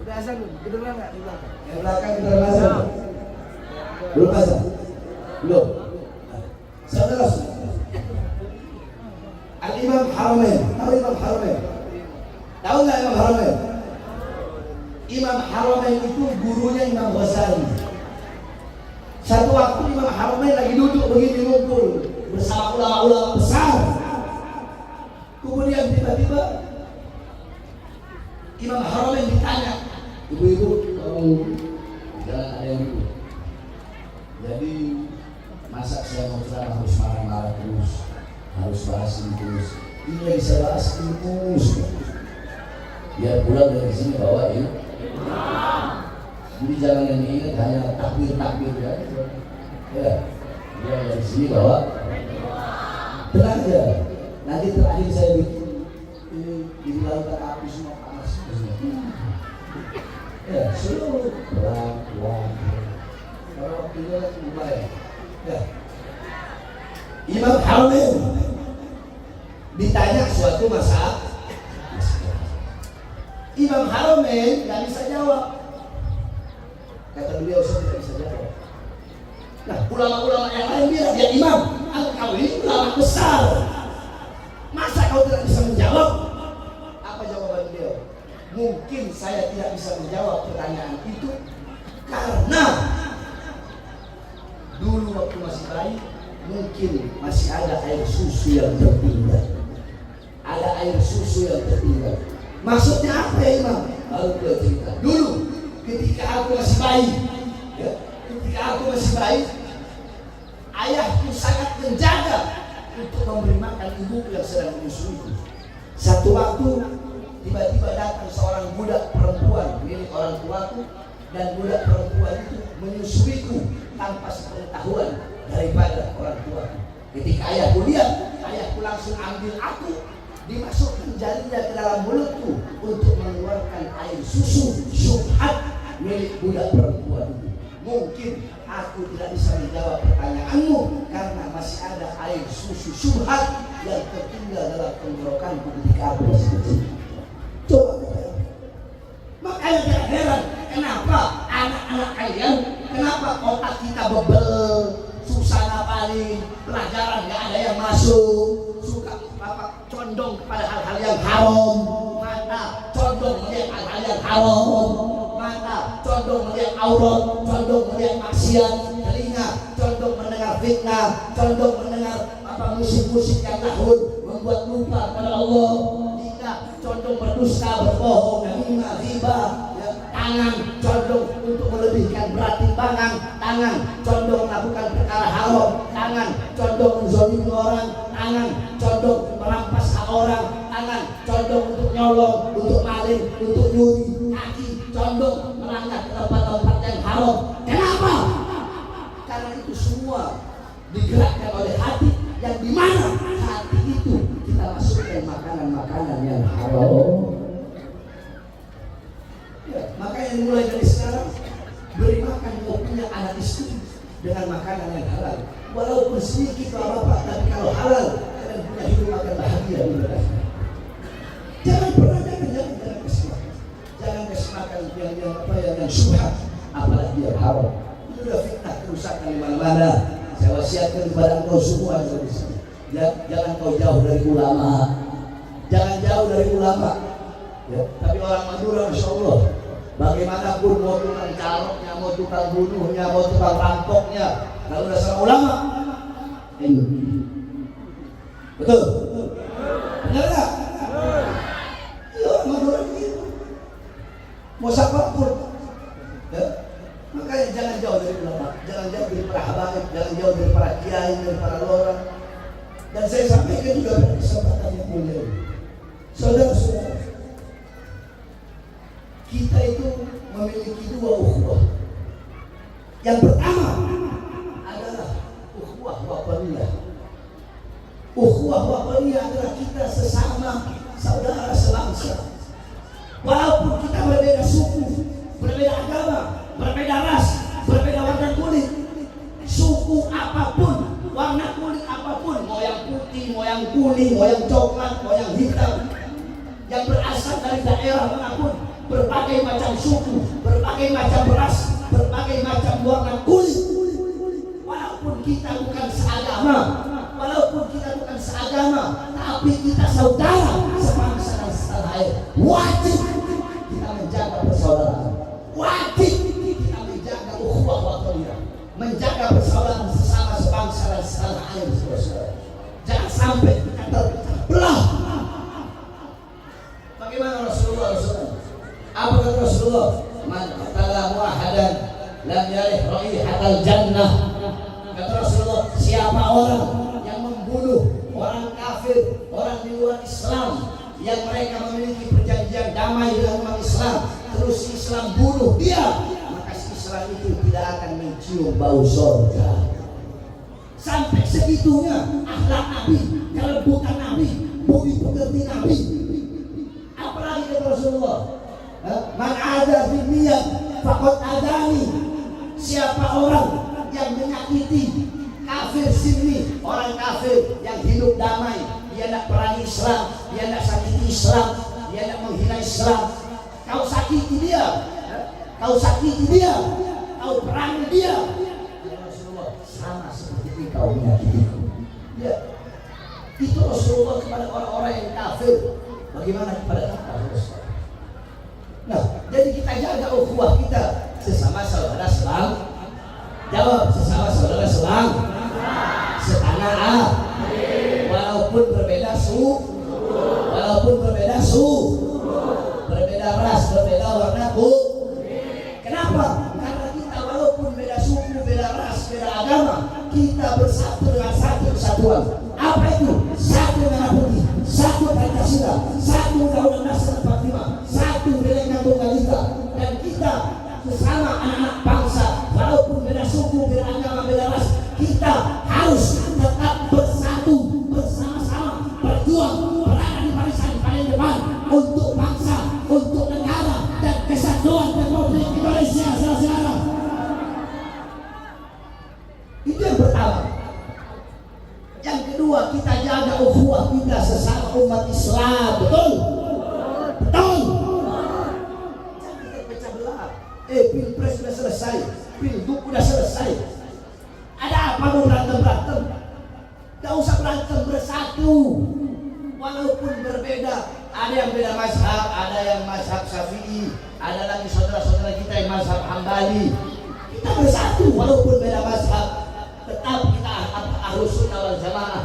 Udah azan belum? Kedengeran nggak di belakang? Yang belakang kedengeran azan? Belum azan? Belum. Saudara, Al-Imam Haramain. Tahu Imam Haramain? Tahu nggak Imam Haramain? Imam Haramain itu gurunya Imam Ghazali. Satu waktu Imam Haramain lagi duduk begini ngumpul bersama ulama-ulama besar. Kemudian tiba-tiba Imam Haramain ditanya, ibu-ibu, jangan ada yang ribut. Jadi masa saya mau ceramah harus marah-marah terus, harus bahas ini terus. Ini yang saya bahas terus. Biar pulang dari sini bawa ini. Jadi jangan yang diingat hanya takbir ya. Ya, biar dari sini bawa. Tenang aja. Nanti terakhir saya bikin di lautan api semua panas. Ya, seluruh pelan-pelan. Kalau waktunya mulai. Ya. Imam Haramain ditanya suatu masalah. Imam Haramain nggak bisa jawab. Kata beliau, saya tidak bisa jawab. Nah, ulama-ulama yang lain bilang, ya Imam, kau ini ulama besar. Masa kau tidak bisa menjawab? Apa jawaban beliau? Mungkin saya tidak bisa menjawab pertanyaan itu karena dulu waktu masih bayi mungkin masih ada air susu yang tertinggal. Ada air susu yang tertinggal. Maksudnya apa ya Imam? Lalu beliau cerita, dulu ketika aku masih bayi, ya, ketika aku masih bayi, ayahku sangat menjaga untuk memberi makan ibuku yang sedang menyusuiku. Satu waktu tiba-tiba datang seorang budak perempuan milik orang tuaku, dan budak perempuan itu menyusuiku tanpa sepengetahuan daripada orang tuaku. Ketika ayahku lihat, ayahku langsung ambil aku, dimasukkan jarinya ke dalam mulutku untuk mengeluarkan air susu syubhat milik budak perempuan itu. Mungkin aku tidak bisa menjawab pertanyaanmu karena masih ada air susu syubhat yang tertinggal dalam tenggorokanku ketika aku masih kecil. Coba bayangkan. Makanya tidak heran kenapa anak-anak kalian, kenapa otak kita bebel, susah ngapalin, pelajaran nggak ada yang masuk, suka condong kepada hal-hal yang haram, mata condong melihat hal-hal yang haram, mata condong melihat aurat, condong melihat maksiat, telinga condong mendengar fitnah, condong mendengar musik-musik yang lahun membuat lupa pada Allah, lidah condong berdusta, berbohong, namimah, ghibah, ya. Tangan condong untuk melebihkan berat timbangan, tangan condong melakukan perkara haram, tangan condong menzalimi orang, tangan condong merampas hak orang, tangan condong untuk nyolong, untuk maling, untuk nyuri, kaki condong melangkah ke tempat-tempat yang haram. Kenapa? Karena itu semua digerakkan oleh hati, yang dimana hati itu kita masukkan makanan-makanan yang haram. Ya, makanya mulai dari sekarang beri makan punya anak istri dengan makanan yang halal. Walaupun sedikit apa-apa, tapi kalau halal kalian punya hidup akan bahagia di neraka. Jangan pernah jangan kasih makan. Jangan kasih makan yang syubhat, apalagi yang haram. Itu sudah fitnah, kerusakan di mana-mana. Saya wasiatkan kepada engkau semua yang di sini. Jangan kau jauh dari ulama. Jangan jauh dari ulama. Ya, tapi orang Madura, Masya Allah, bagaimanapun mau tukang caroknya, mau tukang bunuhnya, mau tukang rampoknya, kalau udah sama ulama, betul? Benar nggak? Iya, orang Madura begitu. Mau siapapun, ya. Makanya jangan jauh dari ulama, jangan jauh dari para habaib, jangan jauh dari para kiai, dari para lurah. Dan saya sampaikan juga pada kesempatan yang mulia, saudara-saudara, kita itu memiliki dua ukhuwah. Yang pertama adalah ukhuwah wataniyah. Ukhuwah wataniyah adalah kita sesama saudara sebangsa. Walaupun kita berbeda suku, berbeda agama, berbeda ras, berbeda warna kulit, suku apapun, warna kulit apapun, mau yang putih, mau yang kuning, mau yang coklat, mau yang hitam, yang berasal dari daerah manapun, berbagai macam suku, berbagai macam ras, berbagai macam warna kulit. Walaupun kita bukan seagama, tapi kita saudara sebangsa dan setanah air. Wajib kita menjaga persaudaraan. Wajib kita menjaga ukhuwah wataniyah, menjaga persaudaraan sesama sebangsa dan setanah air. Jangan sampai kita terpecah belah. Bagaimana Rasulullah? Apa kata Rasulullah? Man qatala muahadan lam yarih raihatal jannah. Kata Rasulullah, siapa orang yang membunuh orang kafir, orang di luar Islam, yang mereka memiliki perjanjian damai dengan umat Islam, terus Islam bunuh dia, maka Islam itu tidak akan mencium bau surga. Sampai segitunya akhlak Nabi, kelembutan Nabi, budi pekerti Nabi. Apalagi kata Rasulullah, man ada fi niyat faqad adani. Siapa orang yang menyakiti kafir sini, orang kafir yang hidup damai, dia tidak perangi Islam, dia tidak sakiti Islam, dia tidak menghina Islam, kau sakiti dia, kau perangi dia, ya Rasulullah, sama seperti kau menyakitiku. Ya, itu Rasulullah kepada orang-orang yang kafir. Bagaimana kepada kita? Nah, jadi kita jaga ukhuwah kita sesama saudara Islam. Jawab, sesama saudara Islam. Setanah A. Walaupun berbeda suku, berbeda ras, berbeda warna kulit. Kenapa? Karena kita walaupun beda suku, beda ras, beda agama, kita bersatu dengan satu kesatuan. Apa itu? Satu merah putih, satu Pancasila, satu Undang-Undang Dasar 45, satu Bhinneka Tunggal Ika. Dan kita sesama anak-anak bangsa, walaupun beda suku, beda agama, beda ras, kita harus tetap bersatu, bersama-sama berjuang, berada di barisan paling depan untuk bangsa, untuk negara dan kesatuan Republik Indonesia. Saudara-saudara, itu yang pertama. Yang kedua, kita jaga ukhuwah kita sesama umat Islam. Betul? Betul? Jangan kita pecah belah. Pilpres sudah selesai, pilgub sudah selesai. Ada apa mau berantem? Gak usah berantem, bersatu. Walaupun berbeda, ada yang beda mazhab, ada yang mazhab Syafi'i, ada lagi saudara-saudara kita yang mazhab Hambali. Kita bersatu walaupun beda mazhab, tetap kita Ahlus Sunnah wal Jamaah.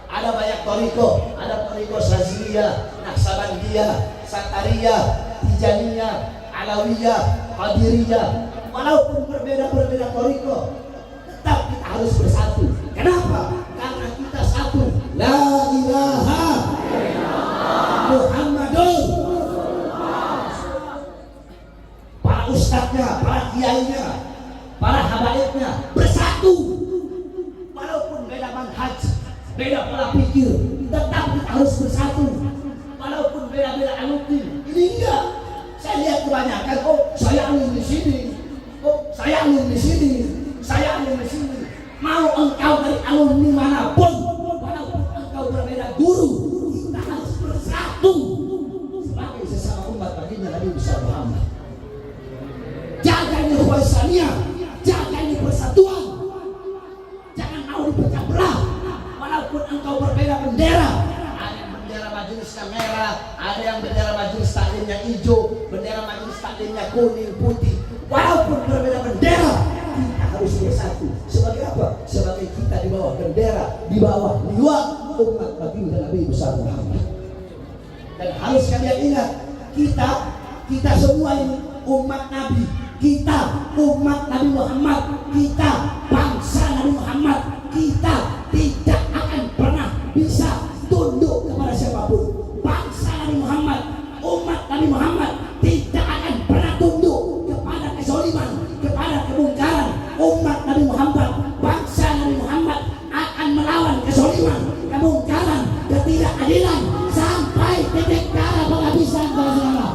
Ada banyak thariqah, ada thariqah Syaziliyah, Naqsabandiyah, Satariyah, Tijaniyah, Alawiyah, Qadiriyah. Walaupun berbeda thariqah, tetap kita harus bersatu. Kenapa? Karena kita satu. La ilaha illallah Muhammadun. Para ustadznya, para kiainya, para habaibnya bersatu. Walaupun beda manhaj, beda pola pikir, tetap kita harus bersatu. Walaupun beda-beda alumni, ini enggak. Saya lihat kebanyakan, saya alumni di sini, saya alumni di sini, saya alumni di sini. Mau engkau dari alumni manapun, walaupun engkau berbeda guru, kita harus bersatu sebagai sesama umat baginda Nabi besar Muhammad. Jaga ini ukhuwah Islamiyah, jaga ini persatuan. Jangan mau dipecah belah. Walaupun engkau berbeda bendera, ada yang bendera majelisnya merah, ada yang bendera majelis taklim yang kainnya kuning putih, walaupun berbeda bendera, kita harus bersatu. Sebagai apa? Sebagai kita di bawah bendera, di bawah liwat umat baginda Nabi besar Muhammad. Dan harus kalian ingat, kita semua ini umat Nabi, kita umat Nabi Muhammad, kita bangsa Nabi Muhammad, kita tidak akan pernah bisa tunduk kepada siapapun. Bangsa Nabi Muhammad, umat Nabi Muhammad tidak akan pernah tunduk kepada kezaliman, kepada kemungkaran. Umat Nabi Muhammad, bangsa Nabi Muhammad akan melawan kezaliman, kemungkaran, ketidakadilan sampai titik darah penghabisan bersama.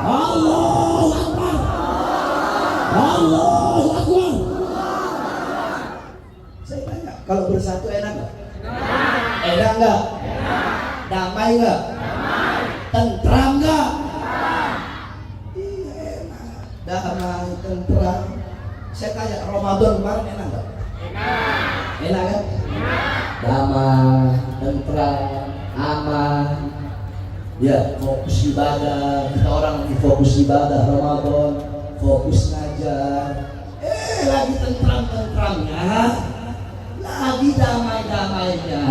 Allahu Akbar, Allahu Akbar. Saya tanya, kalau bersatu enak nggak? Enak nggak? Damai nggak? Tentram nggak? Iya enak, damai, tentram. Saya tanya, Ramadan kemarin enak nggak? Enak kan? Damai, tentram, aman. Ya, fokus ibadah. Kita orang lagi fokus ibadah Ramadan, fokus ngajar. Lagi tentram-tentramnya, lagi damai-damainya,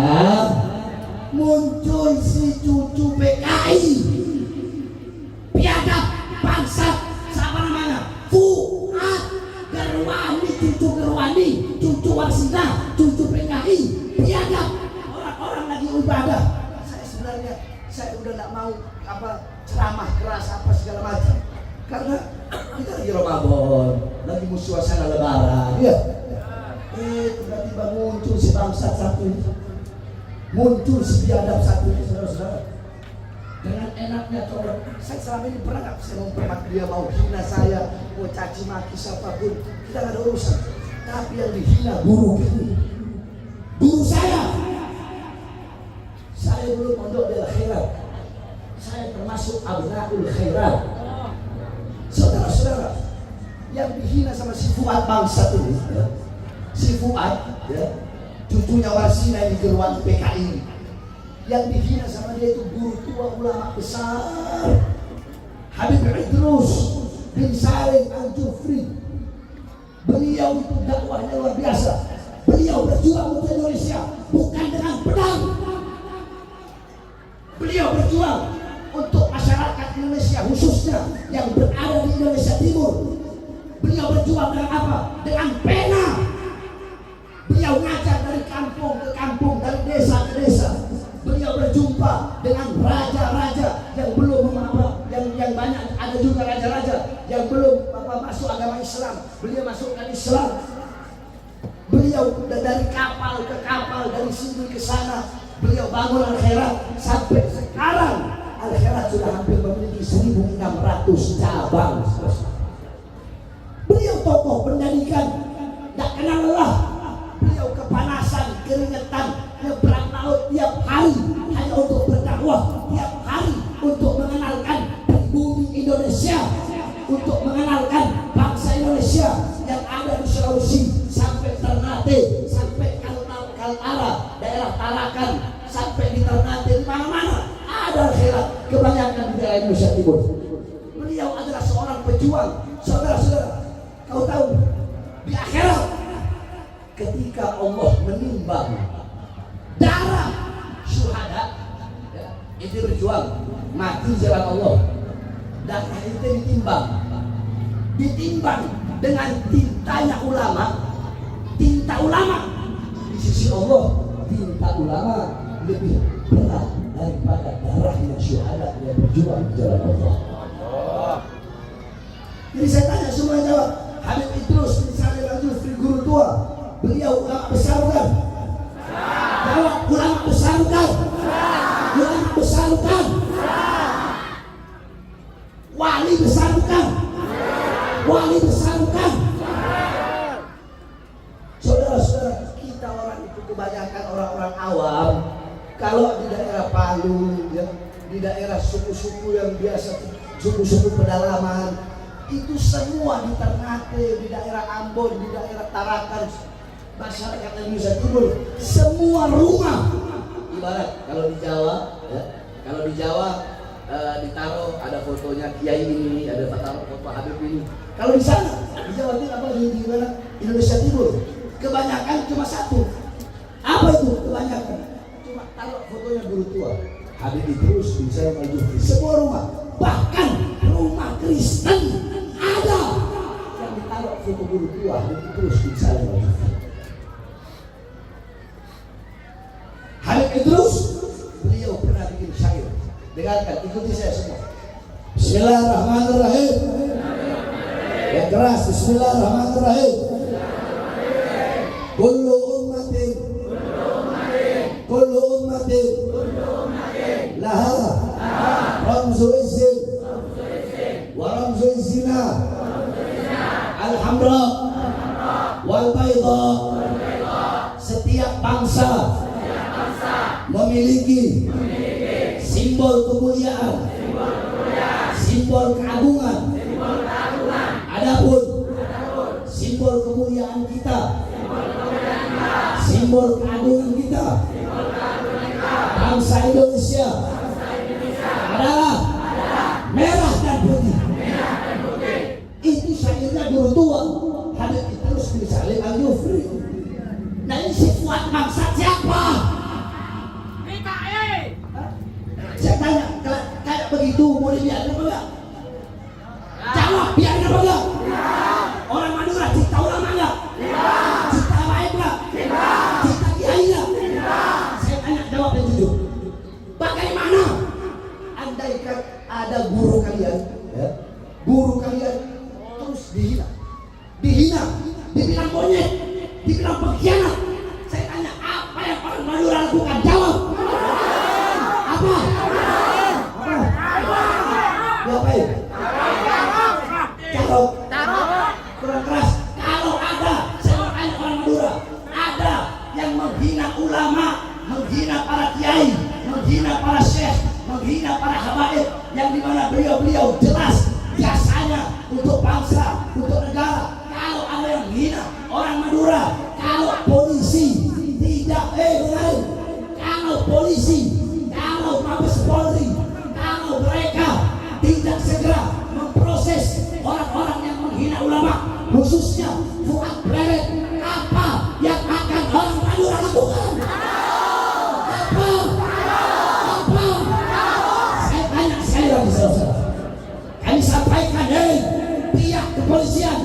muncul si cucu PKI, biadab bangsat, siapa namanya? Fuad Gerwani, cucu Gerwani, cucu Warsina, cucu PKI, biadab. Orang-orang lagi ibadah. Saya udah nggak mau ceramah keras segala macam, karena kita lagi Ramadan, lagi suasana Lebaran, ya. Tiba-tiba muncul si bangsat satu, muncul si biadab satu, saudara-saudara. Dengan enaknya coba, saya selama ini pernah nggak saya mempermak dia, mau hina saya, mau caci maki siapapun, kita nggak ada urusan. Tapi yang dihina guru kita, guru saya. Saya belum mondok di akhirat. Saya termasuk abnaul khairat. Saudara-saudara, yang dihina sama si Fuad bangsat ini, ya. Si Fuad, ya, cucunya Warsina yang digeruan PKI. Yang dihina sama dia itu guru tua ulama besar, Habib Idrus bin Salim Al-Jufri. Beliau itu dakwahnya luar biasa. Beliau berjuang untuk Indonesia bukan dengan pedang. Beliau berjuang untuk masyarakat Indonesia, khususnya yang berada di Indonesia Timur. Beliau berjuang dengan apa? Dengan pena. Beliau ngajar dari kampung ke kampung, dari desa ke desa. Beliau berjumpa dengan raja-raja yang belum yang banyak, ada juga raja-raja yang belum masuk agama Islam. Beliau masukkan Islam. Beliau dari kapal ke kapal, dari sini ke sana. Beliau bangun Al-Khairat sampai sekarang Al-Khairat sudah hampir memiliki 1.600 cabang. Beliau tokoh pendidikan, tak kenal lelah. Beliau kepanasan, keringetan, nyebrang laut tiap hari hanya untuk berdakwah, tiap hari untuk mengenalkan bumi Indonesia, untuk mengenalkan bangsa Indonesia yang ada di Sulawesi sampai Ternate, sampai Kaltara, daerah Tarakan, sampai di Ternate, di mana-mana ada Al-Khairat, kebanyakan di daerah Indonesia Timur. Beliau adalah seorang pejuang. Saudara-saudara, kau tahu di akhirat ketika Allah menimbang darah syuhada, ya, itu berjuang mati jalan Allah, darah itu ditimbang dengan tintanya ulama. Tinta ulama di sisi Allah, tinta ulama lebih berat daripada darahnya syuhada yang berjuang di jalan Allah. Jadi saya tanya, semua jawab. Habib Idrus bin Salim Al-Jufri, guru tua, beliau ulama besar bukan? Jawab, ulama besar bukan? Ulama besar bukan? Wali besar bukan? Wali besar bukan? Saudara-saudara, kita orang itu kebanyakan orang-orang awam. Kalau di daerah Palu, ya, di daerah suku-suku yang biasa, suku-suku pedalaman, itu semua di Ternate, di daerah Ambon, di daerah Tarakan, masyarakat Indonesia Timur, semua rumah. Ibarat kalau di Jawa, ya, kalau di Jawa ditaruh ada fotonya Kiai ini, ada foto Habib ini. Kalau di sana, di Jawa Timur apa di mana? Indonesia Timur, kebanyakan cuma satu. Apa itu kebanyakan? Cuma taruh fotonya guru tua. Habib Idrus bin Salim Al-Jufri. Semua rumah, bahkan rumah Kristen ada yang ditaruh foto guru tua Habib Idrus bin Salim Al-Jufri. Habib Idrus, beliau pernah bikin syair. Dengarkan, ikuti saya semua. Bismillahirrahmanirrahim. Yang keras, Bismillahirrahmanirrahim. Kullu ummatin laha ramzu izzin wa ramzu izzina alhamra wal bayda. Setiap bangsa memiliki simbol kemuliaan, simbol keagungan. Adapun simbol kemuliaan kita, simbol keagungan kita, bangsa Indonesia adalah merah dan putih. Itu syairnya guru tua Habib Idrus bin Salim Al-Jufri. Nah ini si Fuad bangsa siapa? Saya tanya, kayak begitu mau dibiarin apa enggak? Jawab, biarin apa enggak? Orang Madura cipta ulama enggak? Cipta baik enggak? Cipta kiai enggak? Saya tanya, jawab yang jujur. Bagaimana andaikan ada guru kalian, ya, guru kalian terus dihina, dibilang monyet, dibilang pengkhianat. Saya tanya, apa yang orang Madura lakukan? Jawab. Apa? Ngapain? Taruh. Kurang keras. Kalau ada, saya mau tanya orang Madura, ada yang menghina ulama, menghina para kiai, menghina para syekh, menghina para habaib, yang dimana beliau jelas jasanya untuk bangsa, untuk negara. Kalau ada yang menghina orang Madura, kalau polisi tidak kalau polisi, kalau Mabes Polri, kalau mereka tidak segera memproses orang-orang yang menghina ulama, khususnya Fuad Pleret, apa yang akan orang Madura lakukan? Apa? Saya tanya sekali lagi, saudara. Kami sampaikan, pihak kepolisian,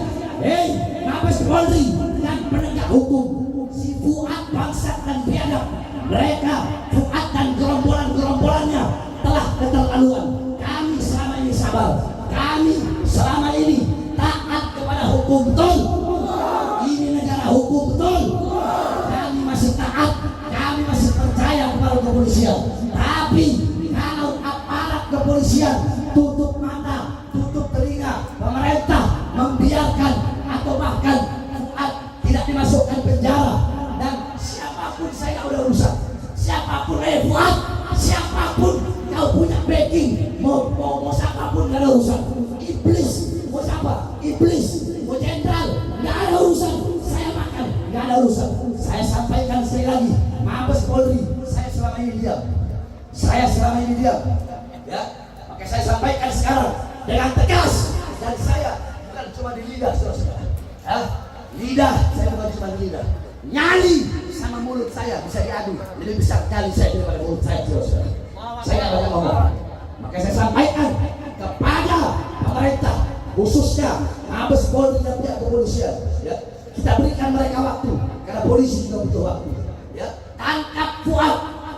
Mabes Polri dan penegak hukum, si Fuad bangsat dan biadab, mereka Fuad dan gerombolan-gerombolannya telah keterlaluan. Kami selama ini sabar, kami selama ini taat kepada hukum betul. Ini negara hukum betul. Kami masih taat, kami masih percaya kepada kepolisian. Tapi kalau aparat kepolisian tutup mata, tutup telinga, pemerintah membiarkan atau bahkan Fuad tidak dimasukkan penjara, dan siapapun saya udah urusan, siapapun Fuad, siapapun kau punya backing, mau siapapun gak ada urusan. Iblis mau siapa? Iblis mau jenderal, gak ada urusan. Saya makan, gak ada urusan. Saya sampaikan sekali lagi, Mabes Polri, saya selama ini diam. Ya, maka saya sampaikan sekarang dengan tegas, dan saya bukan cuma di lidah, saudara. Lidah, saya bukan cuma di lidah. Nyali sama mulut saya bisa diadu, lebih besar nyali saya daripada mulut saya, saudara. Saya nggak banyak ngomong. Maka saya sampaikan kepada pemerintah, khususnya Mabes Polri dan pihak kepolisian, ya, kita berikan mereka waktu, karena polisi juga butuh waktu. Ya, tangkap Fuad.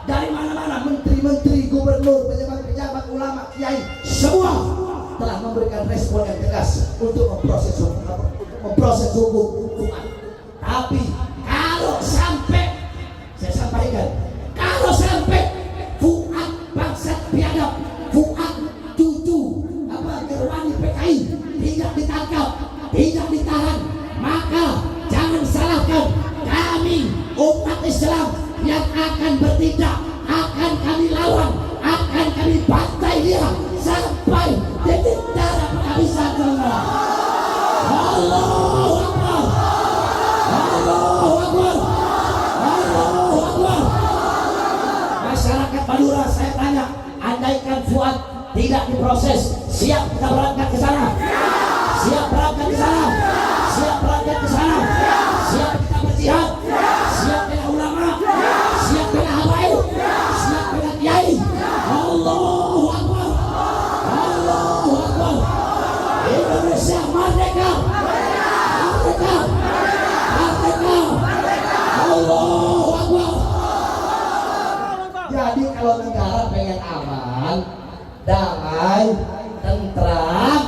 Dari mana-mana, menteri-menteri, gubernur, pejabat-pejabat, ulama, kiai, semua telah memberikan respon yang tegas untuk memproses hukum Fuad. Tapi kalau sampai, saya sampaikan, kalau sampai Fuad bangsat biadab, Fuad cucu Gerwani PKI tidak ditangkap, tidak ditahan, maka jangan salahkan kami umat Islam yang akan bertindak, akan kami lawan, akan kami bantai dia sampai titik darah penghabisan. Allahu Akbar, Allahu Akbar, Allahu Akbar. Masyarakat Madura, saya tanya, andaikan Fuad diproses. Siap kita berangkat ke sana. Siap berangkat ke sana. Siap berangkat ke sana. Siap kita berjihad. Siap bela ulama. Siap bela habaib. Siap bela kiai. Allahu Akbar. Allahu Akbar. Indonesia merdeka. Merdeka. Merdeka. Allahu Akbar. Jadi kalau negara pengen aman, damai, tentram,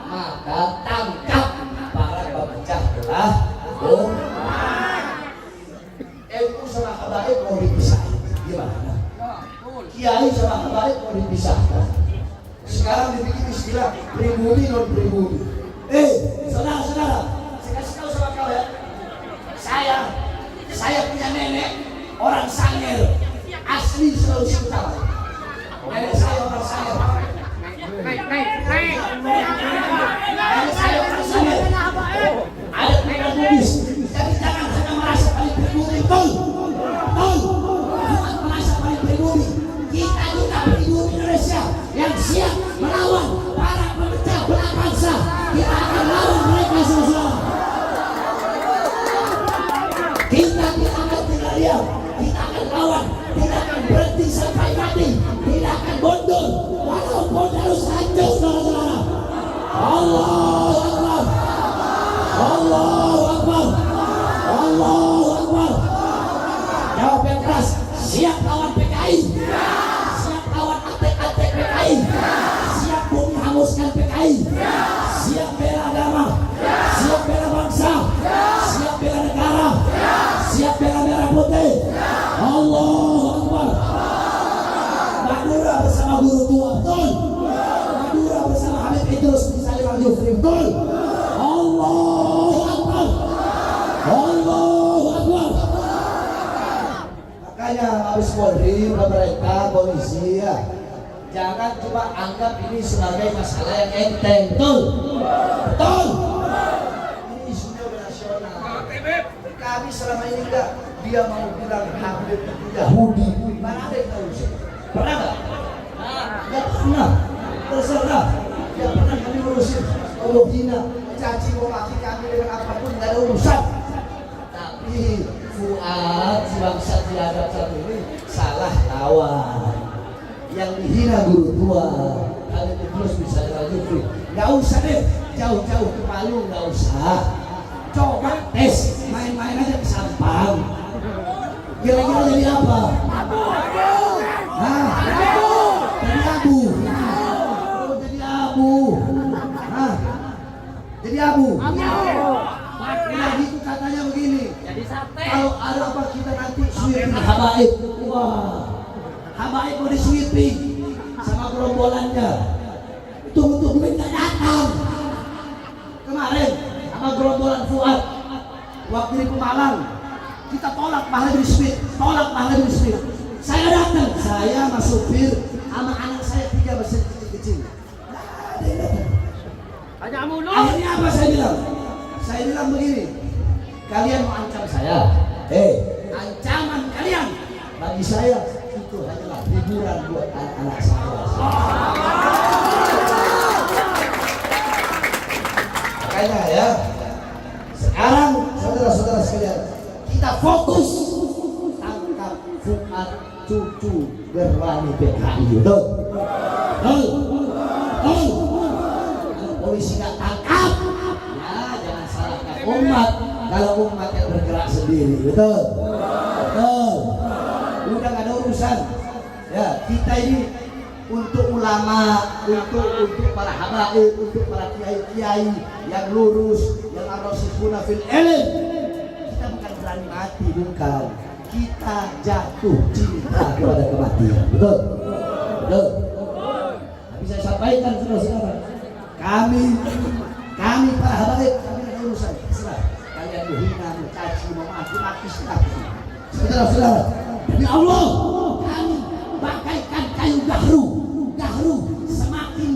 maka tangkap para pemecah belah umat. NU sama habaib mau dipisahkan, gimana? Kiai sama habaib mau dipisahkan. Sekarang dibikin istilah pribumi non pribumi. Saudara-saudara, saya kasih tahu sama kau ya. Saya punya nenek orang Sangir, asli Sulawesi Utara. Nenek saya orang Sangir. Nenek saya orang Sangir. Ada mereka Bugis. Jadi jangan hanya merasa paling pribumi, betul. Bukan merasa paling pribumi. Kita juga pribumi Indonesia yang siap melawan para pemecah belah bangsa. Kita akan lawan mereka semua. Kita akan tidak diam. Kita akan lawan. Kita akan berhenti sampai mati. Tidak akan mundur walaupun harus hancur, saudara-saudara. Allahu Akbar. Allahu Akbar. Allahu Akbar. Jawab yang keras. Siap lawan PKI. Siap lawan antek-antek PKI. Siap bumi hanguskan PKI. Siap bela agama. Siap bela bangsa. Siap bela negara. Siap bela merah putih. Allahu Akbar. Madura bersama guru tua, betul. Madura bersama Habib Idrus bin Salim Al-Jufri, betul. Allahu Akbar. Allahu Akbar. Makanya Mabes Polri, pemerintah, polisi ya, jangan cuma anggap ini sebagai masalah yang enteng, betul. Betul. Ini isunya udah nasional. Kami selama ini enggak, dia mau bilang Habib itu Yahudi. Mana ada yang tahu sih? Pernah nggak? Nggak pernah. Terserah. Nggak pernah kami urusin. Kalau hina, caci mau maki kami dengan apapun nggak ada urusan. Tapi Fuad si bangsa diadab satu ini salah kawan. Yang dihina guru tua. Kali itu terus bisa dilanjutin. Nggak usah deh. Jauh-jauh ke Palu nggak usah. Coba tes, main-main aja ke Sampang. Kira-kira jadi apa? Hah? Jadi abu. Oh, jadi abu. Hah? Jadi abu. Nah, gitu katanya begini. Jadi sate. Kalau ada apa kita nanti sweeping habaib. Wah. Habaib mau di sweeping sama gerombolannya. Tunggu duit nggak datang. Kemarin sama gerombolan Fuad waktu di Pemalang kita tolak malah di sweep, saya datang, saya sama supir sama anak saya 3 mesin kecil-kecil. Ada yang datang. Hanya mulu. Akhirnya apa saya bilang? Saya bilang begini, kalian mau ancam saya? Ancaman kalian bagi saya itu hanyalah hiburan buat anak-anak saya. Makanya ya, sekarang saudara-saudara sekalian, kita fokus tangkap Fuad cucu Gerwani PKI. Betul. Polisi nggak tangkap, ya jangan salahkan umat kalau umat yang bergerak sendiri. Betul. Udah nggak ada urusan. Ya kita ini untuk ulama, untuk para habaib, untuk para kiai-kiai yang lurus, yang ar-rasikuna fil ilm. Kita bukan berani mati, bukan. Kita jatuh cinta kepada kematian. Betul. Tapi saya sampaikan saudara-saudara, kami para habaib, kami ada urusan. Terserah kalian menghina, mencaci, memaki-maki silahkan. Saudara-saudara, demi Allah, kami bagaikan kayu gahru semakin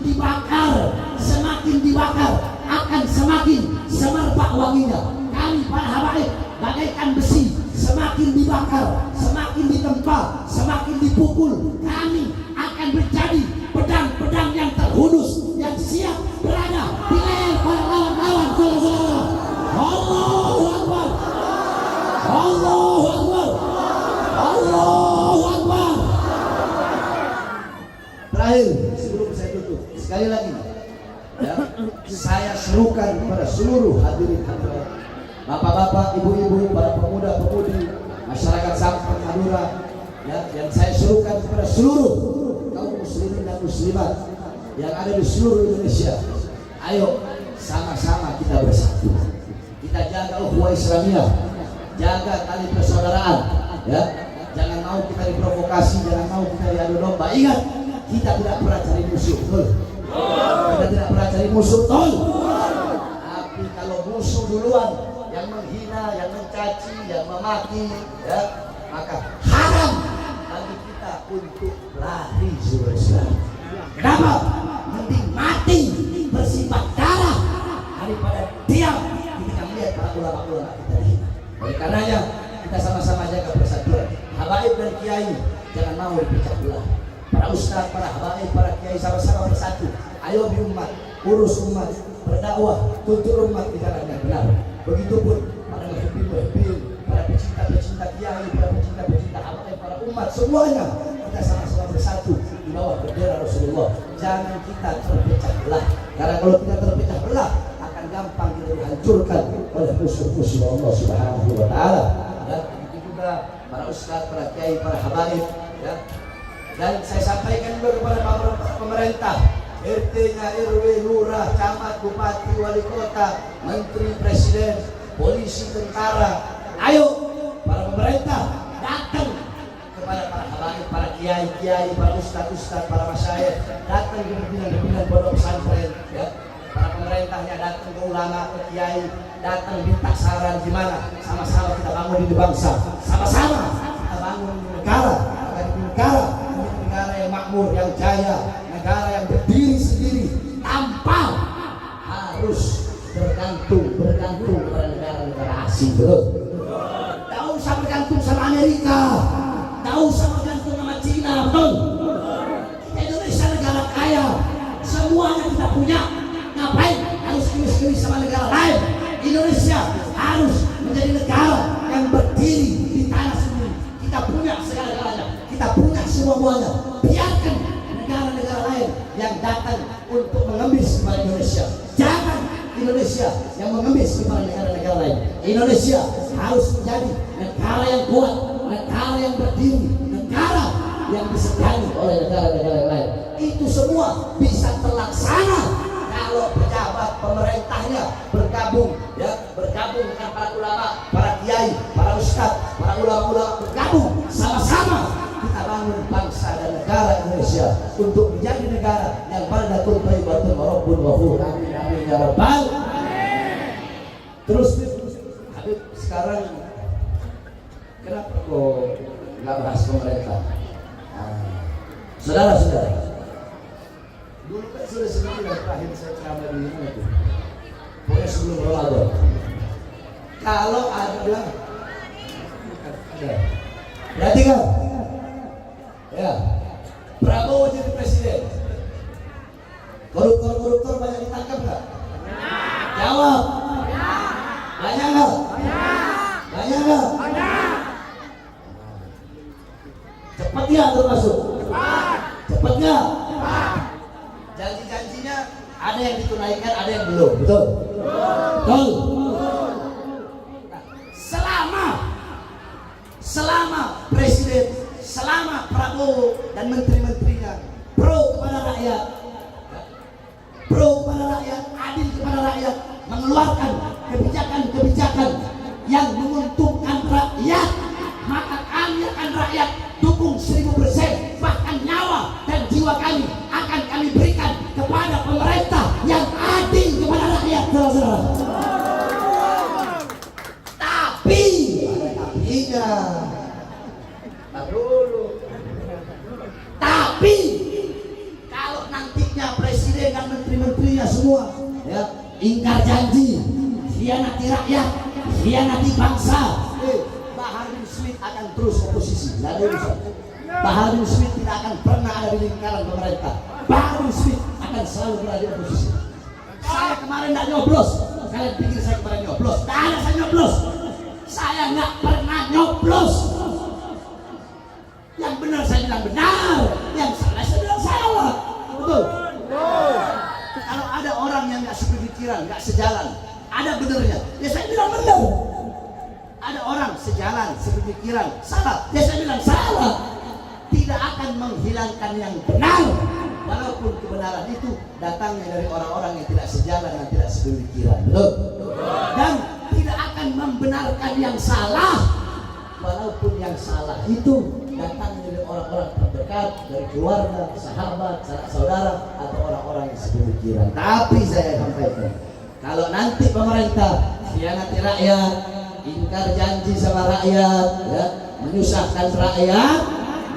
dibakar akan semakin semerbak wanginya. Kami para habaib bagaikan besi, semakin dibakar, semakin ditempa, semakin dipukul, kami akan menjadi pedang-pedang yang Sekali lagi, ya, saya serukan kepada seluruh hadirin hadirat, bapak-bapak, ibu-ibu, para pemuda-pemudi, masyarakat Sampang Madura, ya, yang saya serukan kepada seluruh kaum muslimin dan muslimat yang ada di seluruh Indonesia. Ayo sama-sama kita bersatu. Kita jaga ukhuwah Islamiyah, jaga tali persaudaraan, ya. Jangan mau kita diprovokasi, jangan mau kita diadu domba. Ingat, kita tidak pernah cari musuh, betul? Kita tidak pernah cari musuh, betul? Tapi kalau musuh duluan yang menghina, yang mencaci, yang memaki, ya, maka haram bagi kita untuk lari Islam. Kenapa? Mending mati bersifat darah daripada diam ketika melihat para ulama-ulama kita dihina. Oleh karenanya kita sama-sama jaga persatuan. Habaib dan kiai jangan mau dipecah belah. Para ustaz, para habaib, para kiai sama-sama bersatu. Ayo di umat, urus umat, berdakwah, tuntut umat di jalan yang benar. Begitupun para muhibbin, para pecinta-pecinta kiai, para pecinta-pecinta habaib, para umat, semuanya kita sama-sama bersatu di bawah bendera Rasulullah. Jangan kita terpecah belah, karena kalau kita terpecah belah akan gampang kita dihancurkan oleh musuh-musuh Allah Subhanahu wa taala. Dan begitu juga para ustaz, para kiai, para habaib, ya. Dan saya sampaikan juga kepada pemerintah, RT-nya, RW, lurah, camat, bupati, wali kota, menteri, presiden, polisi, tentara. Ayo para pemerintah datang kepada para habaib, para kiai-kiai, para ustaz-ustaz, para masyayikh, datang ke pimpinan-pimpinan pondok pesantren, ya. Para pemerintahnya datang ke ulama, ke kiai, datang minta saran gimana sama-sama kita bangun ini bangsa, sama-sama kita bangun ini negara, agar ini negara yang makmur, yang jaya, negara yang berdiri sendiri tanpa harus bergantung pada negara-negara asing, betul? Tak usah bergantung sama Amerika, tak usah bergantung sama Cina, betul? Indonesia negara kaya, semuanya kita punya. Ngapain harus kemis-kemis sama negara lain? Indonesia harus menjadi negara yang berdiri di tanah sendiri. Kita punya segala-galanya, kita punya semua-muanya. Biarkan negara-negara lain yang datang untuk mengemis kepada Indonesia. Jangan Indonesia yang mengemis kepada negara-negara lain. Indonesia harus menjadi negara yang kuat, negara yang berdiri, negara yang disegani oleh negara-negara lain. Itu semua bisa terlaksana kalau pejabat pemerintahnya bergabung, ya, bergabung dengan para ulama, para kiai, para ustadz, para ulama-ulama, bergabung sama-sama kita bangun bangsa dan negara Indonesia untuk menjadi negara yang baldatun thayyibatun wa rabbun ghafur. Amin amin ya rabbal. Terus Habib, sekarang kenapa kok nggak bahas pemerintah? Saudara-saudara, dulu kan sudah sedikit terakhir saya ceramah di mana itu, pokoknya sebelum Ramadan. Kalau ada, berarti kan, ya, Prabowo jadi presiden, koruptor banyak ditangkap nggak? Jawab. Banyak nggak? Banyak nggak? Cepat nggak termasuk? Cepat nggak? Janji-janjinya ada yang ditunaikan, ada yang belum, betul? Betul. Selama presiden, selama Prabowo dan menteri-menterinya pro kepada rakyat, adil kepada rakyat, mengeluarkan kebijakan-kebijakan yang menguntungkan rakyat, maka kami akan rakyat dukung 1000%, bahkan nyawa dan jiwa kami akan kami berikan kepada pemerintah yang adil kepada rakyat. Tapi ada tapinya. Dulu. Tapi kalau nantinya presiden dan menteri-menterinya semua, ya, ingkar janji, khianati rakyat, khianati bangsa, Bahar bin Smith akan terus oposisi. Nggak ada urusan. Bahar bin Smith tidak akan pernah ada di lingkaran pemerintah. Bahar bin Smith akan selalu berada di oposisi. Saya kemarin nggak nyoblos. Kalian pikir saya kemarin nyoblos? Tidak ada saya nyoblos. Saya nggak pernah nyoblos. Yang benar saya bilang benar, yang salah saya bilang salah. Betul? orang yang nggak sepemikiran, nggak sejalan, ada benernya, ya saya bilang benar. Ada orang sejalan, sepemikiran, salah, ya saya bilang salah. Tidak akan menghilangkan yang benar, walaupun kebenaran itu datangnya dari orang-orang yang tidak sejalan dan tidak sepemikiran. Betul? Dan tidak akan membenarkan yang salah, walaupun yang salah itu datang dari orang-orang terdekat, dari keluarga, sahabat, saudara, atau orang-orang yang sepemikiran. Tapi saya sampaikan, kalau nanti pemerintah khianati rakyat, ingkar janji sama rakyat, ya, menyusahkan rakyat,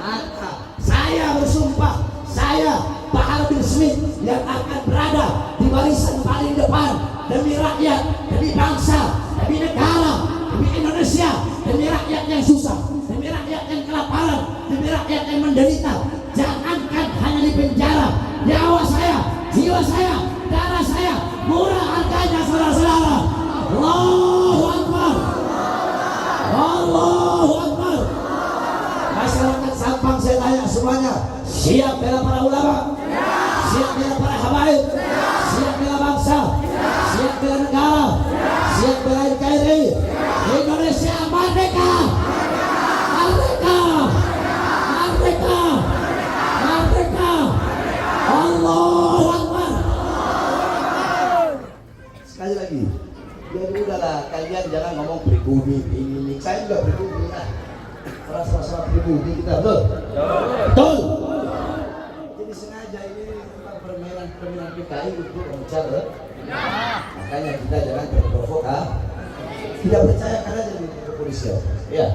maka saya bersumpah, saya Bahar bin Smith yang akan berada di barisan paling depan demi rakyat, demi bangsa, demi negara, demi Indonesia, demi rakyat yang susah, demi rakyat yang kelaparan, demi rakyat yang menderita. Jangankan hanya di penjara, nyawa saya, jiwa saya, darah saya murah harganya, saudara-saudara. Allahu Akbar, Allahu Akbar. Masyarakat Sampang saya tanya semuanya, siap bela para ulama? Siap bela para habaib? Siap bela bangsa? Siap bela negara? Siap bela NKRI? Indonesia merdeka! Merdeka! Merdeka! Merdeka! Allahu Akbar! Sekali lagi, jadi udahlah, kalian jangan ngomong pribumi ini. Saya juga pribumi lah. Rasa-rasa pribumi kita, betul? Betul! Jadi sengaja ini tentang permainan PKI untuk bicara. Makanya kita jangan terprovokasi. Tidak percaya karena jadi kepolisian. Ya.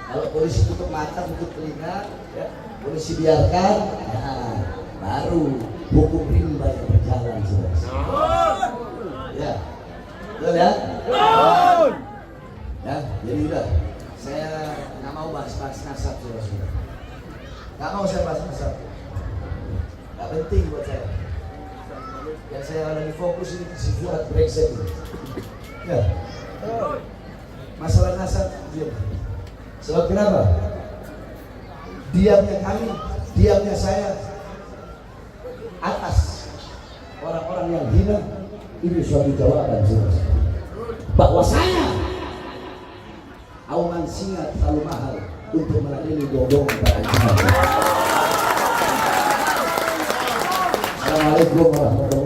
Kalau polisi tutup mata, tutup telinga, ya, polisi biarkan, nah, baru hukum rimba yang berjalan, saudara. Ya. Betul ya? Ya, jadi udah. Saya nggak mau bahas-bahas nasab, saudara. Nggak mau saya bahas nasab. Nggak penting buat saya. Yang saya lagi fokus ini si Fuad brengsek. Ya. Masalah nasab, diam. Sebab kenapa? Diamnya kami, diamnya saya atas orang-orang yang hina, ini suatu jawaban, saudara. Bahwa saya auman singa terlalu mahal untuk meladeni godong pada Islam. Assalamualaikum warahmatullahi wabarakatuh.